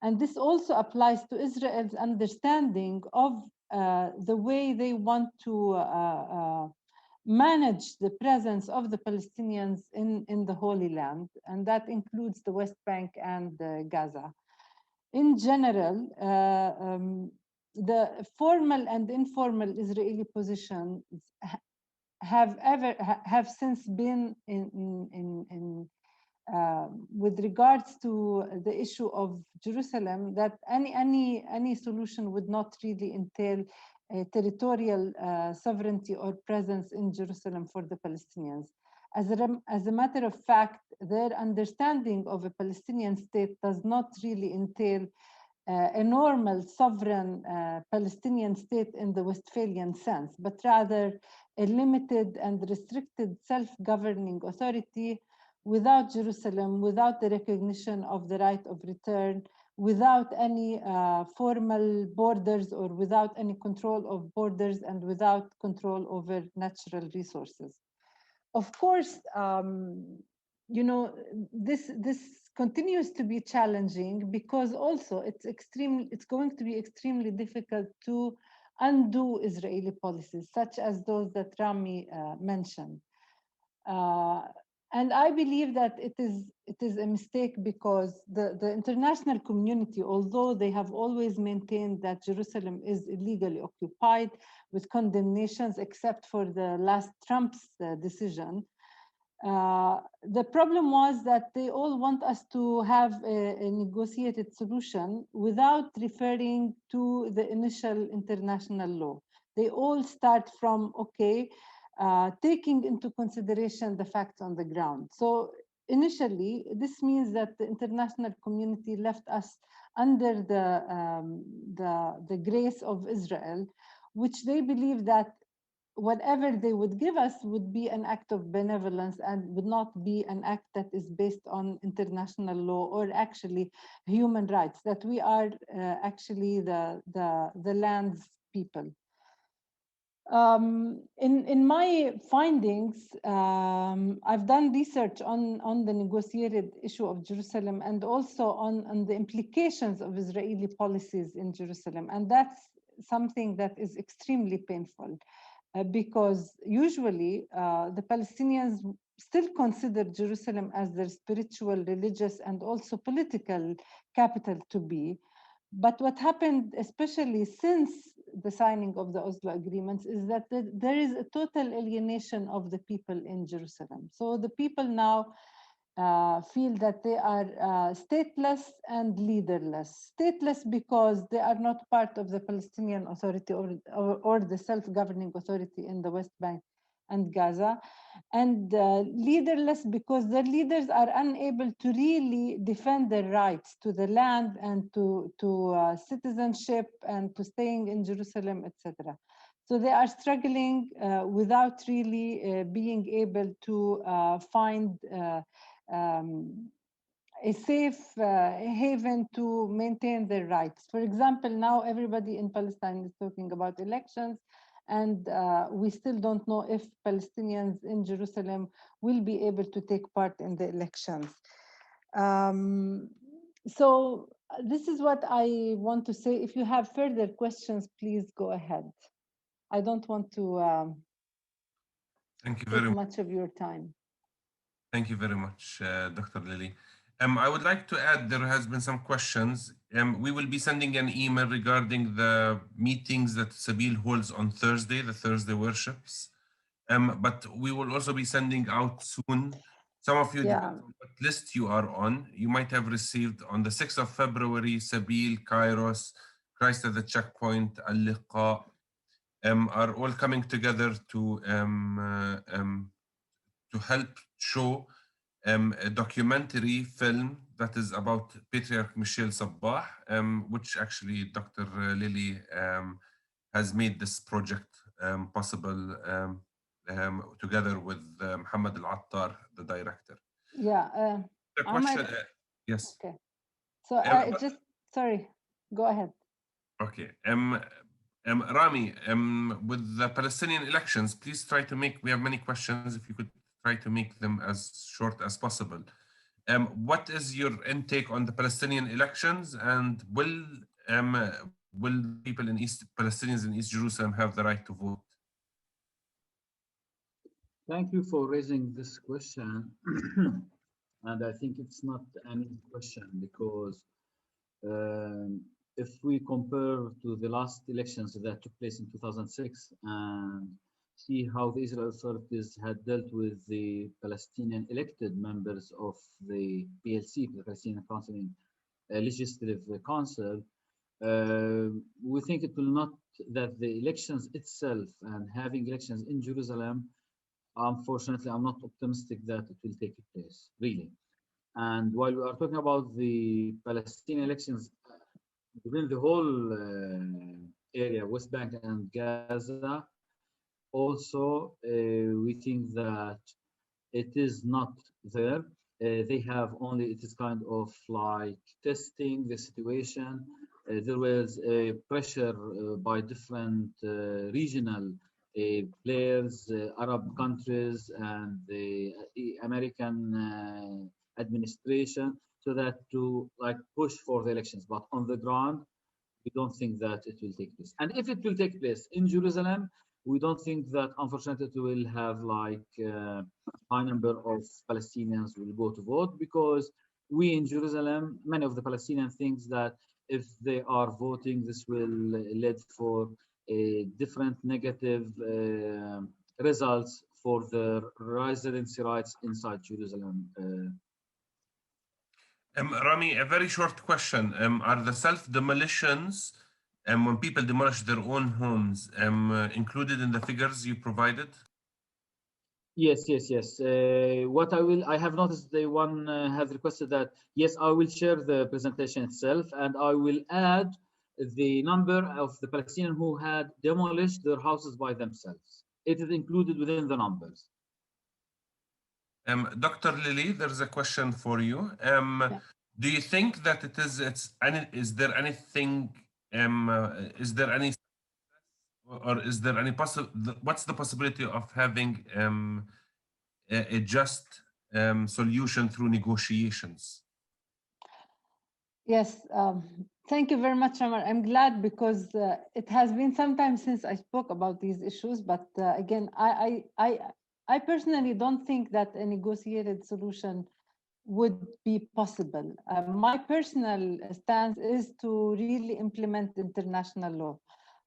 And this also applies to Israel's understanding of the way they want to manage the presence of the Palestinians in the Holy Land, and that includes the West Bank and Gaza. In general, the formal and informal Israeli positions have since been with regards to the issue of Jerusalem, that any solution would not really entail territorial sovereignty or presence in Jerusalem for the Palestinians. As a matter of fact, their understanding of a Palestinian state does not really entail a normal sovereign Palestinian state in the Westphalian sense, but rather a limited and restricted self-governing authority without Jerusalem, without the recognition of the right of return, without any formal borders or without any control of borders and without control over natural resources. Of course, this continues to be challenging because also it's going to be extremely difficult to undo Israeli policies, such as those that Rami mentioned. And I believe that it is a mistake because the international community, although they have always maintained that Jerusalem is illegally occupied with condemnations, except for the last Trump's decision, the problem was that they all want us to have a negotiated solution without referring to the initial international law. they all start from, okay, taking into consideration the facts on the ground. So initially, this means that the international community left us under the grace of Israel, which they believe that whatever they would give us would be an act of benevolence and would not be an act that is based on international law or actually human rights, that we are actually the land's people. In my findings, I've done research on the negotiated issue of Jerusalem and also on the implications of Israeli policies in Jerusalem. And that's something that is extremely painful because usually the Palestinians still consider Jerusalem as their spiritual, religious, and also political capital to be. But what happened, especially since the signing of the Oslo agreements, is that there is a total alienation of the people in Jerusalem. So the people now feel that they are stateless and leaderless. Stateless because they are not part of the Palestinian Authority or the self-governing authority in the West Bank and Gaza, and leaderless because their leaders are unable to really defend their rights to the land and to citizenship and to staying in Jerusalem, etc. So they are struggling without really being able to find a safe haven to maintain their rights. For example, now everybody in Palestine is talking about elections, and we still don't know if Palestinians in Jerusalem will be able to take part in the elections. So this is what I want to say. If you have further questions, please go ahead. I don't want to Thank you take very much. much of your time. Thank you very much, Dr. Lily. I would like to add, there has been some questions. We will be sending an email regarding the meetings that Sabeel holds on Thursday, the Thursday worships. But we will also be sending out soon. Some of you, depends on what list you are on. You might have received on the 6th of February, Sabeel, Kairos, Christ at the Checkpoint, Al-Liqa, are all coming together to help show a documentary film that is about Patriarch Michel Sabbah, which actually Dr. Lily has made this project possible together with Muhammad Al-Attar, the director. Yeah. The question, yes. Okay. So just, sorry, go ahead. Okay. Rami, with the Palestinian elections, please try to make, we have many questions, if you could try to make them as short as possible. What is your intake on the Palestinian elections, and will people in Palestinians in East Jerusalem have the right to vote? Thank you for raising this question. And I think it's not an easy question because if we compare to the last elections that took place in 2006 and see how the Israeli authorities had dealt with the Palestinian elected members of the PLC, the Palestinian Legislative Council, we think it will not, that the elections itself and having elections in Jerusalem, unfortunately, I'm not optimistic that it will take place, really. And while we are talking about the Palestinian elections within the whole area, West Bank and Gaza, also we think that it is not there. They have only, it is kind of like testing the situation. There was a pressure by different regional players, Arab countries, and the American administration, so that to like push for the elections. But on the ground, we don't think that it will take place. And if it will take place in Jerusalem, we don't think that, unfortunately, it will have like a high number of Palestinians will go to vote, because we in Jerusalem, many of the Palestinians think that if they are voting, this will lead for a different negative results for their residency rights inside Jerusalem. Rami, a very short question. Are the self-demolitions when people demolish their own homes, included in the figures you provided? Yes. What I have noticed they has requested that, yes, I will share the presentation itself, and I will add the number of the Palestinians who had demolished their houses by themselves. It is included within the numbers. Dr. Lily, there's a question for you. Yeah. Do you think that is there anything, is there any, or is there any what's the possibility of having a just solution through negotiations? Yes, thank you very much, Amar. I'm glad because it has been some time since I spoke about these issues. But again, I personally don't think that a negotiated solution would be possible. My personal stance is to really implement international law.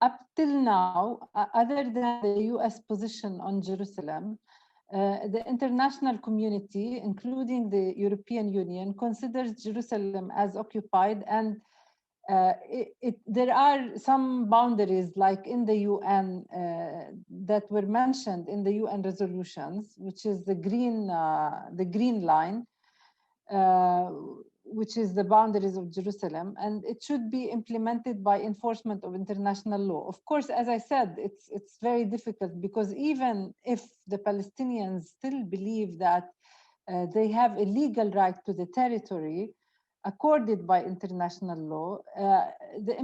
Up till now, other than the US position on Jerusalem, the international community, including the European Union, considers Jerusalem as occupied, and there are some boundaries, like in the UN, that were mentioned in the UN resolutions, which is the green line, which is the boundaries of Jerusalem, and it should be implemented by enforcement of international law. Of course, as I said, it's very difficult, because even if the Palestinians still believe that they have a legal right to the territory accorded by international law, the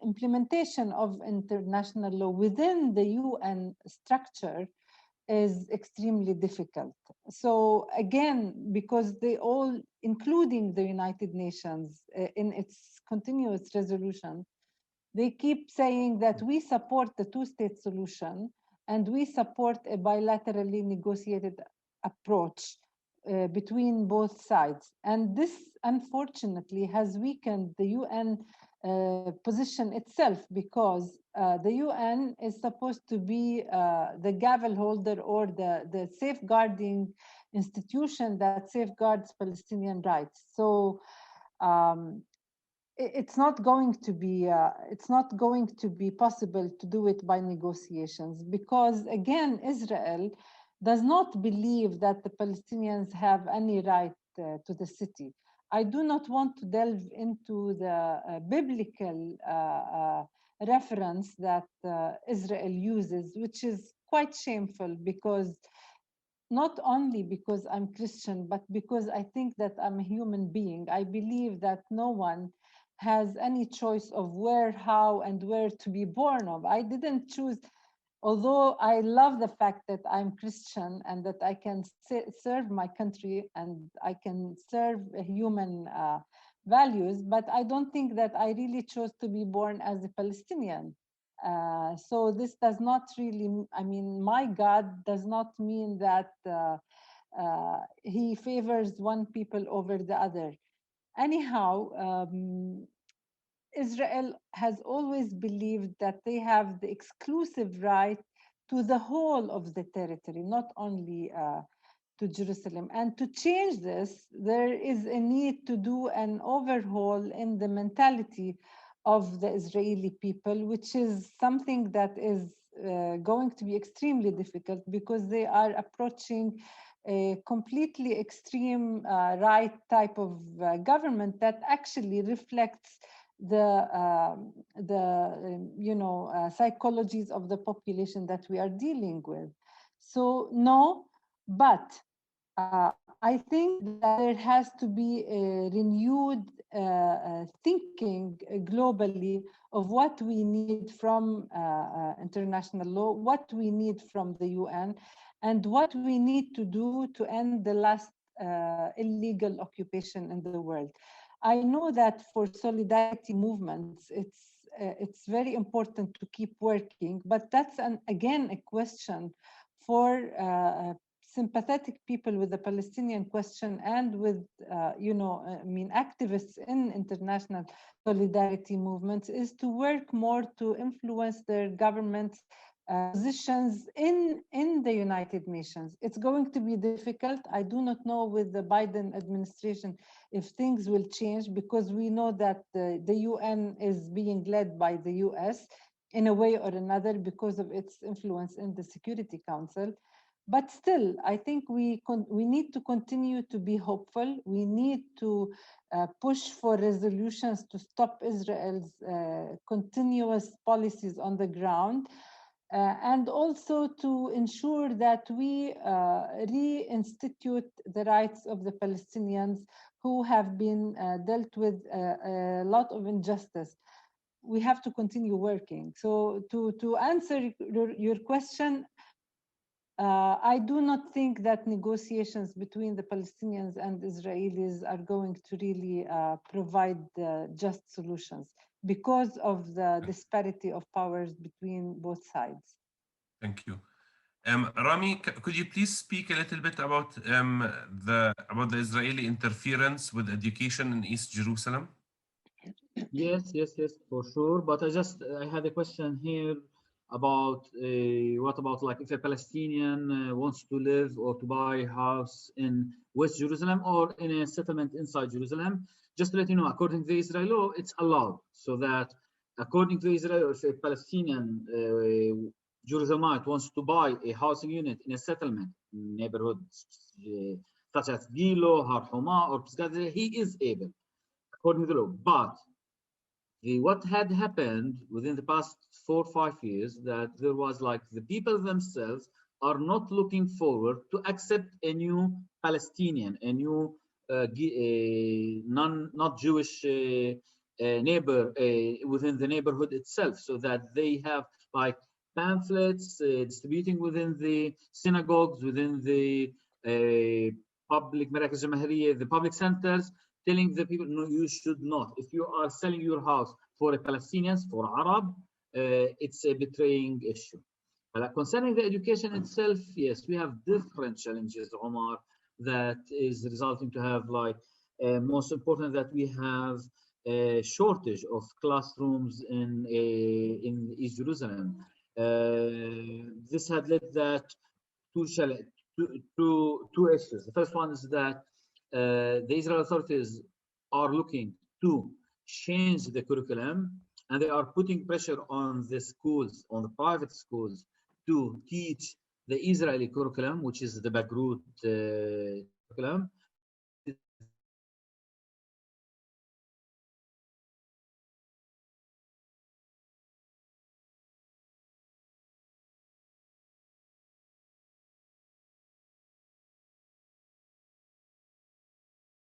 implementation of international law within the UN structure is extremely difficult. So again, because they all, including the United Nations in its continuous resolution, they keep saying that we support the two-state solution and we support a bilaterally negotiated approach between both sides. And this, unfortunately, has weakened the UN position itself, because the UN is supposed to be the gavel holder, or the safeguarding institution that safeguards Palestinian rights. So it's not going to be possible to do it by negotiations, because again, Israel does not believe that the Palestinians have any right to the city. I do not want to delve into the biblical reference that Israel uses, which is quite shameful, because not only because I'm Christian, but because I think that I'm a human being. I believe that no one has any choice of where, how, and where to be born of. I didn't choose, although I love the fact that I'm Christian and that I can serve my country and I can serve human values, but I don't think that I really chose to be born as a Palestinian. So this does not really, I mean, my God does not mean that he favors one people over the other. Anyhow, Israel has always believed that they have the exclusive right to the whole of the territory, not only to Jerusalem. And to change this, there is a need to do an overhaul in the mentality of the Israeli people, which is something that is going to be extremely difficult, because they are approaching a completely extreme right type of government that actually reflects the psychologies of the population that we are dealing with. So no, but I think that there has to be a renewed thinking globally of what we need from international law, what we need from the UN, and what we need to do to end the last illegal occupation in the world. I know that for solidarity movements, it's very important to keep working, but that's again a question for sympathetic people with the Palestinian question and with, activists in international solidarity movements, is to work more to influence their governments positions in the United Nations. It's going to be difficult. I do not know with the Biden administration if things will change, because we know that the UN is being led by the US in a way or another because of its influence in the Security Council. But still, I think we need to continue to be hopeful. We need to push for resolutions to stop Israel's continuous policies on the ground, and also to ensure that we reinstitute the rights of the Palestinians who have been dealt with a lot of injustice. We have to continue working. So to answer your question, I do not think that negotiations between the Palestinians and Israelis are going to really provide just solutions because of the disparity of powers between both sides. Thank you. Rami, could you please speak a little bit about the Israeli interference with education in East Jerusalem? Yes, for sure. But I had a question here about what about like if a Palestinian wants to live or to buy a house in West Jerusalem or in a settlement inside Jerusalem. Just to let you know, according to the Israeli law, it's allowed. So that according to Israel, if a Palestinian Jerusalemite wants to buy a housing unit in a settlement neighborhood such as Gilo, Har Homa, or Pisgah, he is able, according to the law. But what had happened within the past 4 or 5 years, that there was like the people themselves are not looking forward to accept a new Palestinian, a new not Jewish neighbor within the neighborhood itself, so that they have like pamphlets distributing within the synagogues, within the public Marakis Jamahiriya, the public centers, telling the people, no, you should not. If you are selling your house for a Palestinians, for Arab, it's a betraying issue. But concerning the education itself, yes, we have different challenges, Omar, that is resulting to have like, most important that we have a shortage of classrooms in East Jerusalem. This had led that two issues. The first one is that the Israeli authorities are looking to change the curriculum, and they are putting pressure on the schools, on the private schools, to teach the Israeli curriculum, which is the Bagrut curriculum.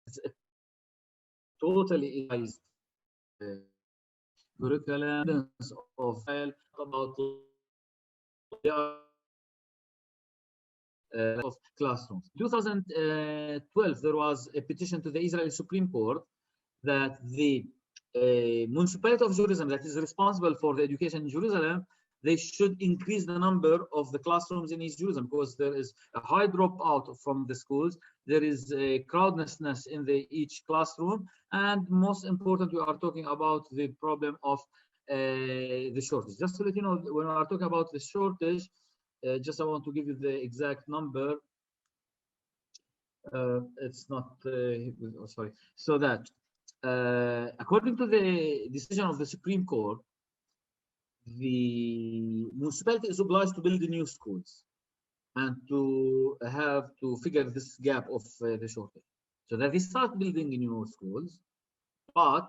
It's a totally curriculum of about of classrooms. 2012, there was a petition to the Israeli Supreme Court that the municipality of Jerusalem, that is responsible for the education in Jerusalem, they should increase the number of the classrooms in East Jerusalem, because there is a high dropout from the schools. There is a crowdedness in each classroom. And most important, we are talking about the problem of the shortage. Just to let you know, when we are talking about the shortage, just I want to give you the exact number. It's not, sorry. So that according to the decision of the Supreme Court, the municipality is obliged to build new schools and to have to figure this gap of the shortage. So that they start building new schools, but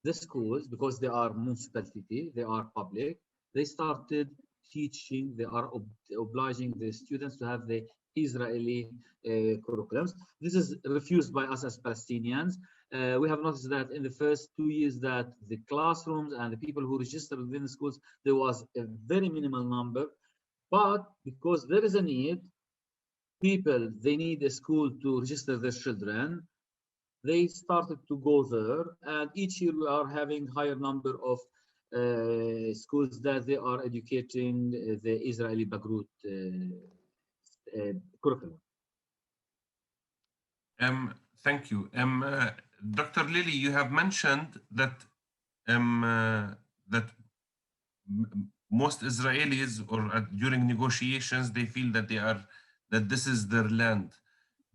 the schools, because they are municipality, they are public, they started teaching, they are obliging the students to have the Israeli curriculums. This is refused by us as Palestinians. We have noticed that in the first 2 years that the classrooms and the people who registered within the schools, there was a very minimal number. But because there is a need, people, they need a school to register their children, they started to go there. And each year we are having higher number of schools that they are educating the Israeli Bagrut curriculum. Thank you. Dr. Lily, you have mentioned that that most Israelis, or during negotiations, they feel that this is their land.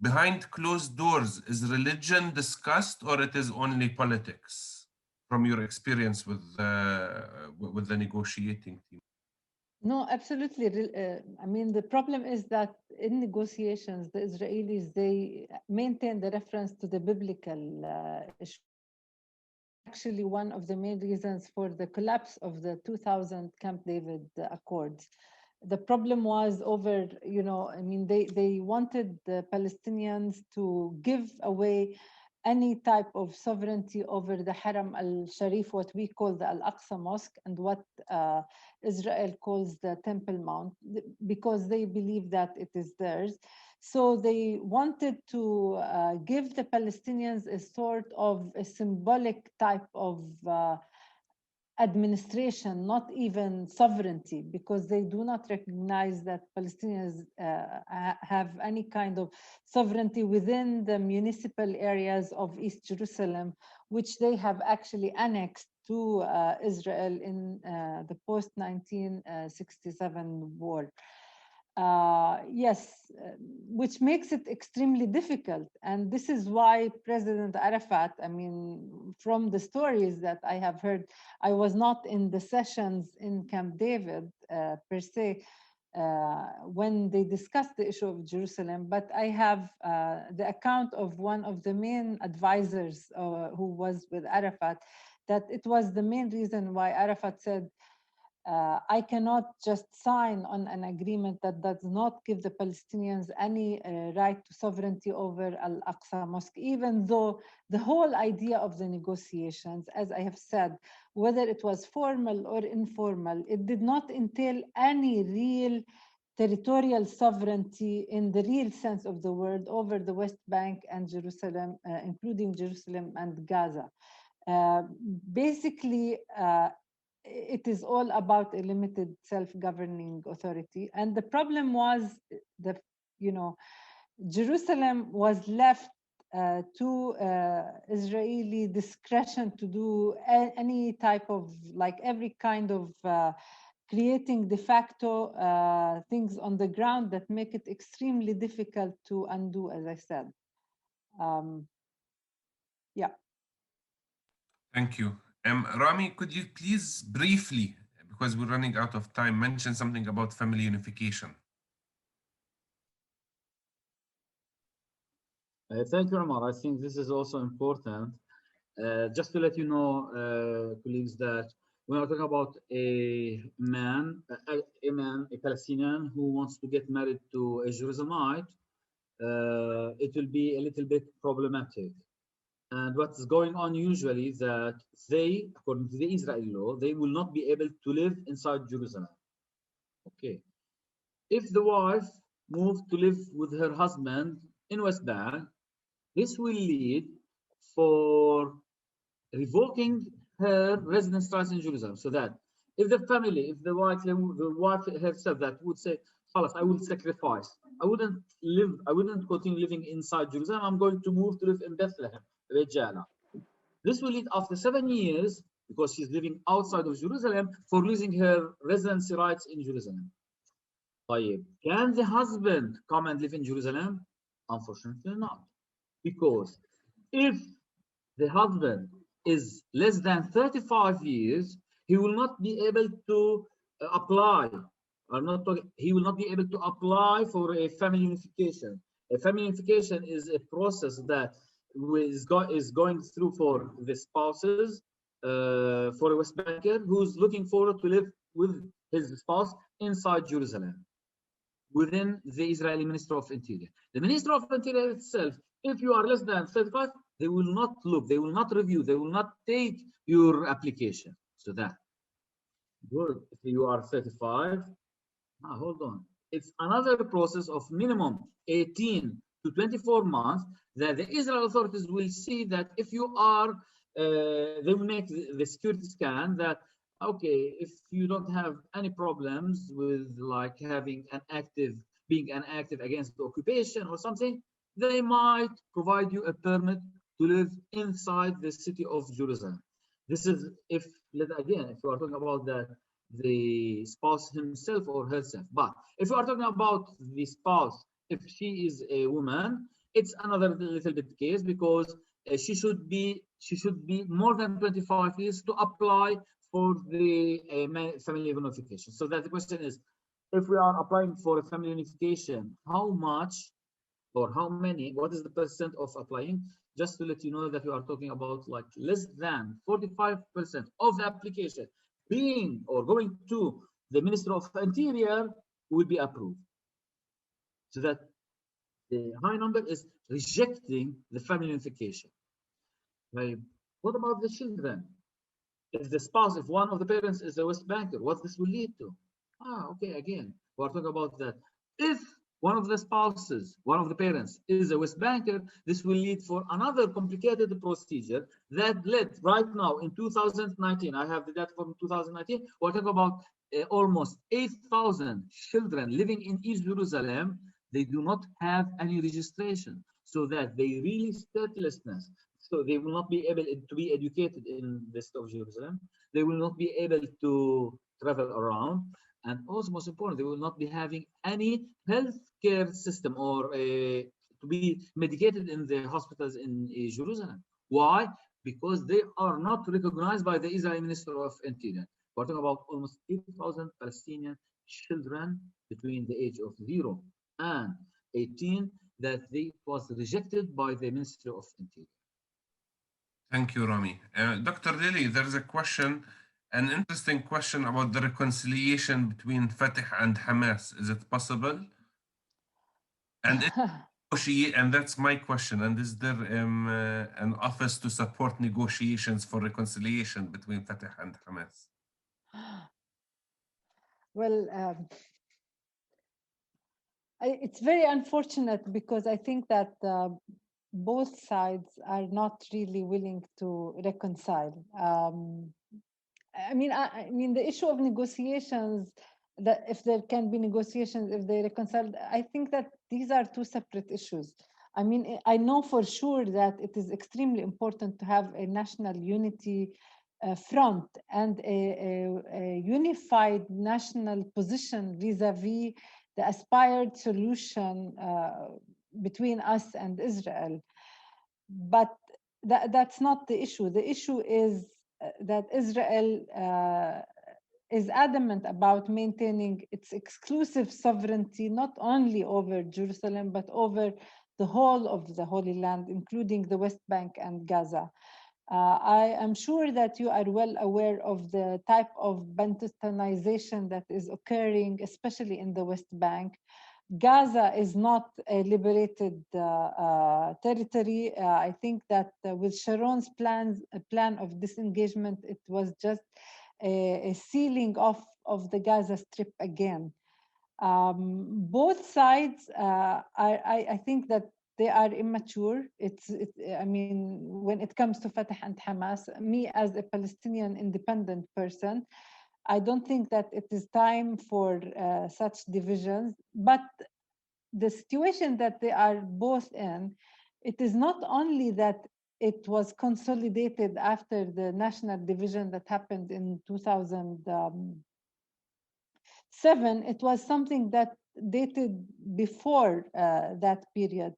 Behind closed doors, is religion discussed, or it is only politics? From your experience with the negotiating team. No, absolutely. I mean, the problem is that in negotiations, the Israelis, they maintain the reference to the biblical issue. Actually, one of the main reasons for the collapse of the 2000 Camp David Accords. The problem was over, I mean, they wanted the Palestinians to give away any type of sovereignty over the Haram al-Sharif, what we call the Al-Aqsa Mosque, and what Israel calls the Temple Mount, because they believe that it is theirs. So they wanted to give the Palestinians a sort of a symbolic type of administration, not even sovereignty, because they do not recognize that Palestinians have any kind of sovereignty within the municipal areas of East Jerusalem, which they have actually annexed to Israel in the post-1967 war. Yes, which makes it extremely difficult. And this is why President Arafat, I mean, from the stories that I have heard, I was not in the sessions in Camp David per se, when they discussed the issue of Jerusalem, but I have the account of one of the main advisors who was with Arafat, that it was the main reason why Arafat said, I cannot just sign on an agreement that does not give the Palestinians any right to sovereignty over Al-Aqsa Mosque, even though the whole idea of the negotiations, as I have said, whether it was formal or informal, it did not entail any real territorial sovereignty in the real sense of the word over the West Bank and Jerusalem, including Jerusalem and Gaza. Basically, it is all about a limited self-governing authority. And the problem was that, Jerusalem was left to Israeli discretion to do any type of, like every kind of creating de facto things on the ground that make it extremely difficult to undo, as I said. Yeah. Thank you. Rami, could you please briefly, because we're running out of time, mention something about family unification? Thank you, Omar. I think this is also important. Just to let you know, colleagues, that when I talk about a Palestinian who wants to get married to a Jerusalemite, it will be a little bit problematic. And what's going on usually is that they, according to the Israeli law, they will not be able to live inside Jerusalem. Okay. If the wife moved to live with her husband in West Bank, this will lead for revoking her residence rights in Jerusalem. So that if the family, if the wife herself that would say, I will sacrifice, I wouldn't continue living inside Jerusalem, I'm going to move to live in Bethlehem. This will lead after 7 years, because she's living outside of Jerusalem, for losing her residency rights in Jerusalem. Can the husband come and live in Jerusalem? Unfortunately not, because if the husband is less than 35 years, he will not be able to apply, he will not be able to apply for a family unification. A family unification is a process that is going through for the spouses, for a West Banker who's looking forward to live with his spouse inside Jerusalem, within the Israeli Ministry of Interior. The Ministry of Interior itself, if you are less than 35, they will not look, they will not review, they will not take your application. So that, good. If you are 35, hold on. It's another process of minimum 18 to 24 months that the Israel authorities will see that if you are, they will make the security scan that, okay, if you don't have any problems with like having being an active against the occupation or something, they might provide you a permit to live inside the city of Jerusalem. This is if you are talking about that the spouse himself or herself. But if you are talking about the spouse, if she is a woman, it's another little bit case, because she should be more than 25 years to apply for the family unification. So that the question is, if we are applying for a family unification, how much or how many, what is the percent of applying? Just to let you know that we are talking about like less than 45% of the application being or going to the Ministry of Interior will be approved. So that the high number is rejecting the family unification. Right? What about the children? If the spouse, if one of the parents is a West Banker, what this will lead to? Okay, again, we're talking about that. If one of the spouses, one of the parents is a West Banker, this will lead for another complicated procedure that led right now in 2019. I have the data from 2019. We're talking about almost 8,000 children living in East Jerusalem. They do not have any registration, so that they really statelessness. So they will not be able to be educated in the state of Jerusalem. They will not be able to travel around. And also, most important, they will not be having any healthcare system or to be medicated in the hospitals in Jerusalem. Why? Because they are not recognized by the Israeli Minister of Interior. We're talking about almost 8,000 Palestinian children between the age of 0 and 18 that they was rejected by the Ministry of Interior. Thank you, Rami. Dr. Lily, there's a question, an interesting question about the reconciliation between Fatah and Hamas. Is it possible? And that's my question. And is there an office to support negotiations for reconciliation between Fatah and Hamas? Well, it's very unfortunate, because I think that both sides are not really willing to reconcile. I mean, the issue of negotiations, that if there can be negotiations, if they reconcile, I think that these are two separate issues. I mean, I know for sure that it is extremely important to have a national unity front and a unified national position vis-a-vis the aspired solution between us and Israel. But that's not the issue. The issue is that Israel is adamant about maintaining its exclusive sovereignty, not only over Jerusalem, but over the whole of the Holy Land, including the West Bank and Gaza. I am sure that you are well aware of the type of Bantustanization that is occurring, especially in the West Bank. Gaza is not a liberated territory. I think that with Sharon's plan of disengagement, it was just a sealing off of the Gaza Strip again. Both sides, I think that they are immature. I mean, when it comes to Fatah and Hamas, me as a Palestinian independent person, I don't think that it is time for such divisions. But the situation that they are both in, it is not only that it was consolidated after the national division that happened in 2007, it was something that dated before that period.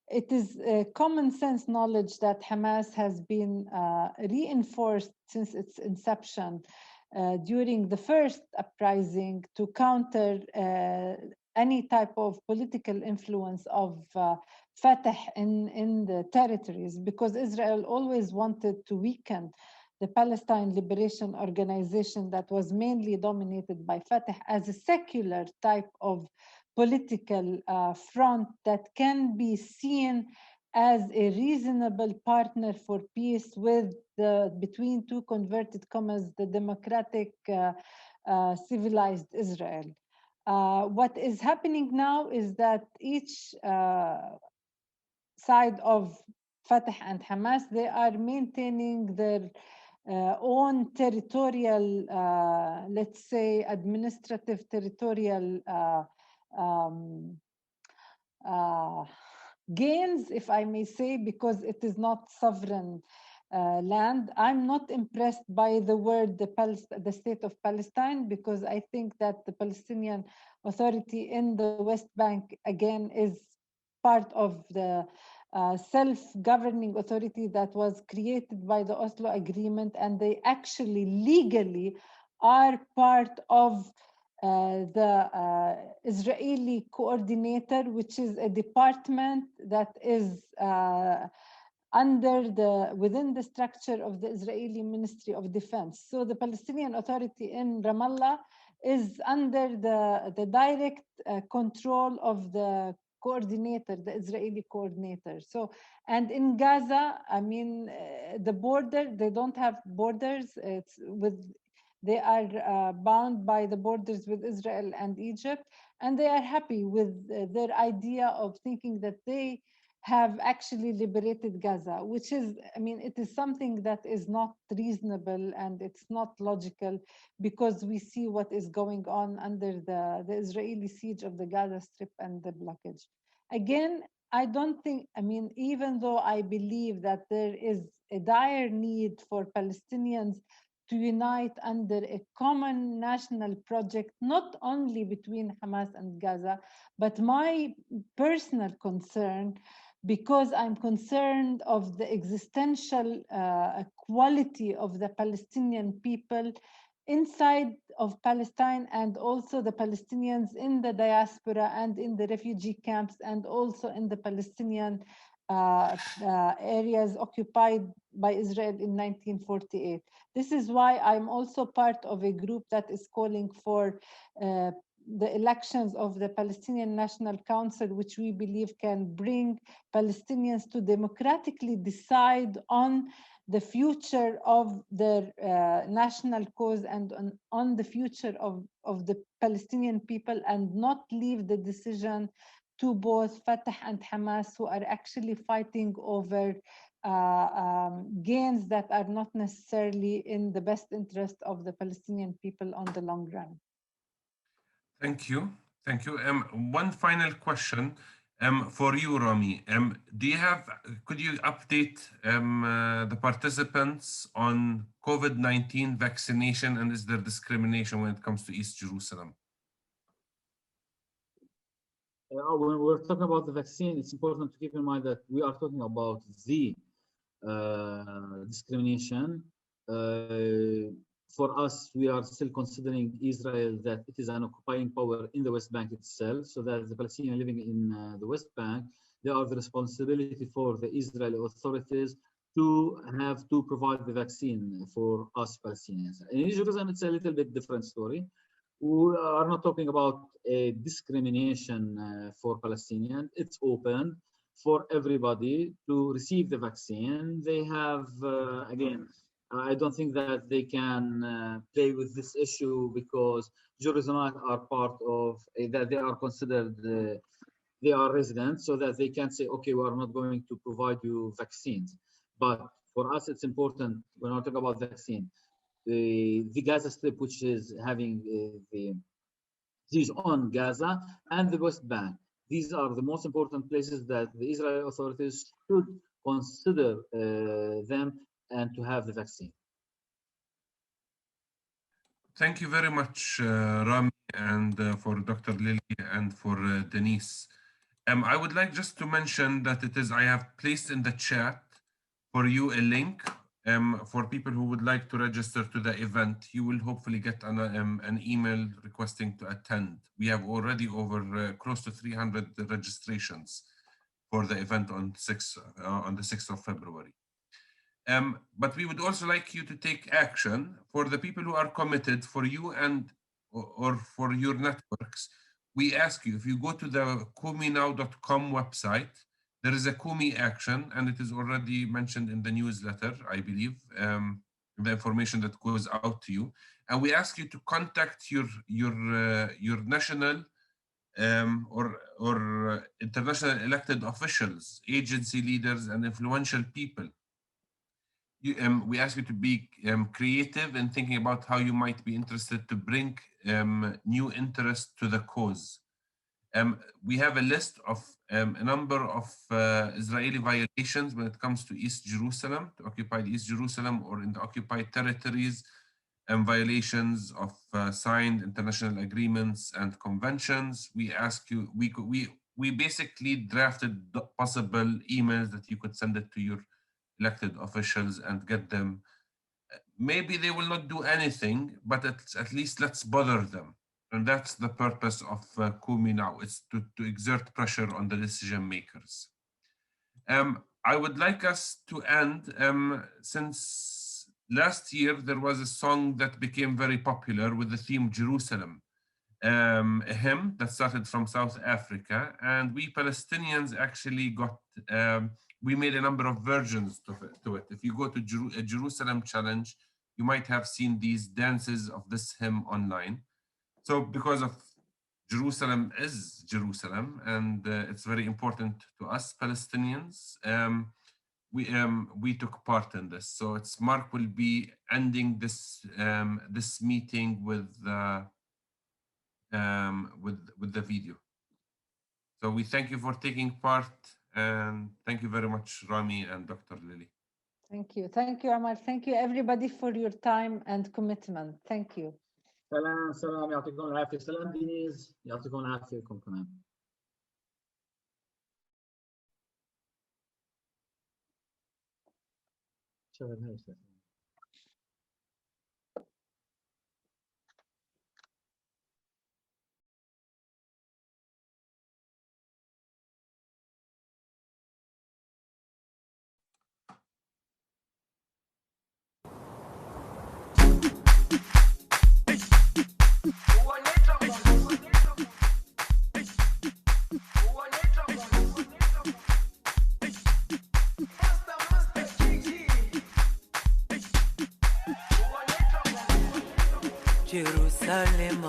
It is common sense knowledge that Hamas has been reinforced since its inception during the first uprising to counter any type of political influence of Fatah in the territories, because Israel always wanted to weaken the Palestine Liberation Organization that was mainly dominated by Fatah as a secular type of political front that can be seen as a reasonable partner for peace with between two converted commas, the democratic civilized Israel. What is happening now is that each side of Fatah and Hamas, they are maintaining their own territorial, let's say, administrative territorial gains, if I may say, because it is not sovereign land. I'm not impressed by the word the state of Palestine, because I think that the Palestinian Authority in the West Bank, again, is part of the self-governing authority that was created by the Oslo Agreement, and they actually legally are part of the Israeli coordinator, which is a department that is within the structure of the Israeli Ministry of Defense. So the Palestinian Authority in Ramallah is under the direct control of the coordinator, the Israeli coordinator. So, and in Gaza, I mean, the border, they don't have borders. They are bound by the borders with Israel and Egypt, and they are happy with their idea of thinking that they have actually liberated Gaza, which is, I mean, it is something that is not reasonable and it's not logical, because we see what is going on under the Israeli siege of the Gaza Strip and the blockage. Again, I don't think, I mean, even though I believe that there is a dire need for Palestinians to unite under a common national project, not only between Hamas and Gaza, but my personal concern, because I'm concerned of the existential quality of the Palestinian people inside of Palestine, and also the Palestinians in the diaspora and in the refugee camps, and also in the Palestinian areas occupied by Israel in 1948. This is why I'm also part of a group that is calling for the elections of the Palestinian National Council, which we believe can bring Palestinians to democratically decide on the future of their national cause and on the future of the Palestinian people, and not leave the decision to both Fatah and Hamas, who are actually fighting over gains that are not necessarily in the best interest of the Palestinian people on the long run. Thank you. Thank you. One final question for you, Rami. Could you update the participants on COVID-19 vaccination, and is there discrimination when it comes to East Jerusalem? When we're talking about the vaccine, it's important to keep in mind that we are talking about the discrimination. For us, we are still considering Israel that it is an occupying power in the West Bank itself, so that the Palestinians living in the West Bank, they are the responsibility for the Israeli authorities to have to provide the vaccine for us Palestinians. In Jerusalem, it's a little bit different story. We are not talking about a discrimination for Palestinians. It's open for everybody to receive the vaccine. They have, again, I don't think that they can play with this issue, because Jerusalem are part of that. They are considered, they are residents, so that they can say, okay, we are not going to provide you vaccines. But for us, it's important when we talk about vaccine. The Gaza Strip, which is having the siege on Gaza, and the West Bank. These are the most important places that the Israeli authorities should consider them and to have the vaccine. Thank you very much, Rami, and for Dr. Lily and for Denise. I would like just to mention that I have placed in the chat for you a link for people who would like to register to the event. You will hopefully get an email requesting to attend. We have already over close to 300 registrations for the event on the 6th of February. But we would also like you to take action for the people who are committed, for you and or for your networks. We ask you, if you go to the kuminow.com website, there is a Kumi action, and it is already mentioned in the newsletter, I believe, the information that goes out to you. And we ask you to contact your national or international elected officials, agency leaders, and influential people. We ask you to be creative in thinking about how you might be interested to bring new interest to the cause. We have a list of a number of Israeli violations when it comes to East Jerusalem, to occupied East Jerusalem or in the occupied territories, and violations of signed international agreements and conventions. We ask you, we basically drafted the possible emails that you could send it to your elected officials and get them. Maybe they will not do anything, but at least let's bother them. And that's the purpose of Kumi now, is to exert pressure on the decision makers. I would like us to end, since last year there was a song that became very popular with the theme Jerusalem, a hymn that started from South Africa, and we Palestinians actually got, we made a number of versions to it. If you go to a Jerusalem challenge, you might have seen these dances of this hymn online. So because of Jerusalem is Jerusalem, and it's very important to us Palestinians, we took part in this. So Mark will be ending this this meeting with the video. So we thank you for taking part, and thank you very much, Rami and Dr. Lily. Thank you. Thank you, Amar. Thank you, everybody, for your time and commitment. Thank you. سلام سلام يعطيكم العافية. سلام دينيز يعطيكم العافية لكم كمان. شغل هاي أستاذ. Jerusalem,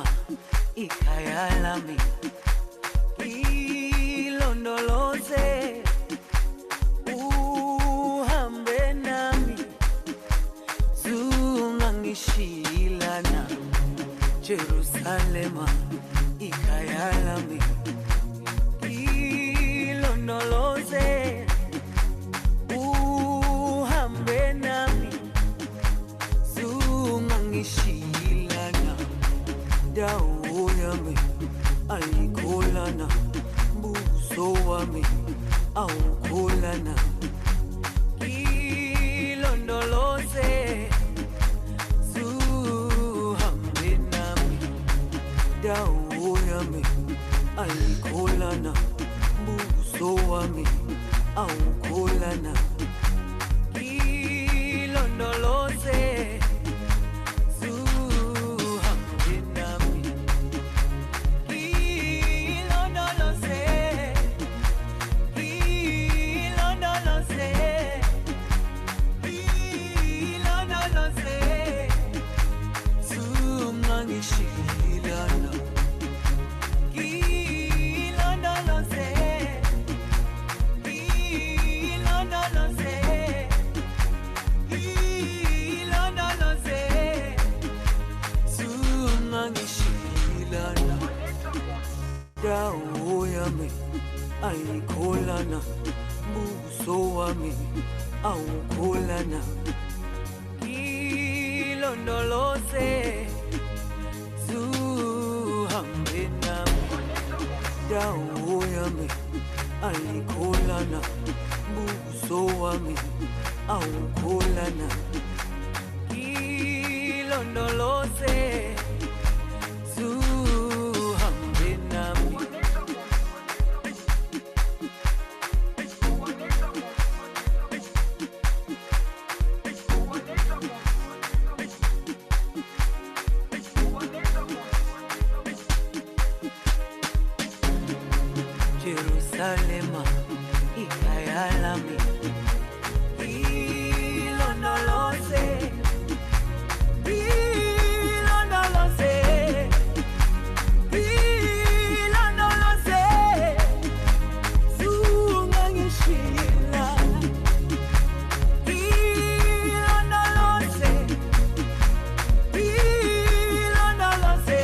ikayalami, ilondoloze, uhambe nami, zungangishilana. Jerusalem, ikayalami, ilondoloze, uhambe nami, zungangishilana. Dawo yami ayikholana, buso wami awukholana. Ilondoloze, zuhambe nami. Dawo yami ayikholana, buso wami awukholana. Ilondoloze, dawo yami ayikholana, buso wami awukholana. Ilondoloze, zuhambe nami. Dawo yami ayikholana, buso wami awukholana. Ilondoloze, Jerusalem, ikayalami, ilondoloze, ilondoloze, ilondoloze, zungangishilana. Ilondoloze, ilondoloze,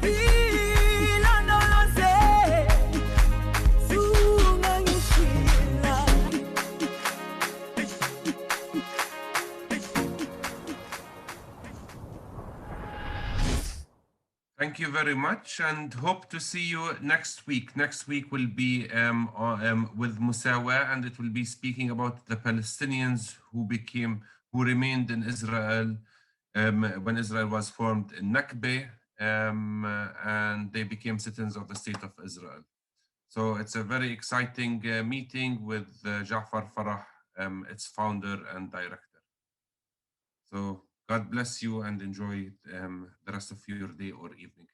ilondoloze. Thank you very much, and hope to see you next week. Next week will be with Musawa, and it will be speaking about the Palestinians who remained in Israel when Israel was formed in Nakba, and they became citizens of the state of Israel. So it's a very exciting meeting with Ja'far Farah, its founder and director. So God bless you and enjoy the rest of your day or evening.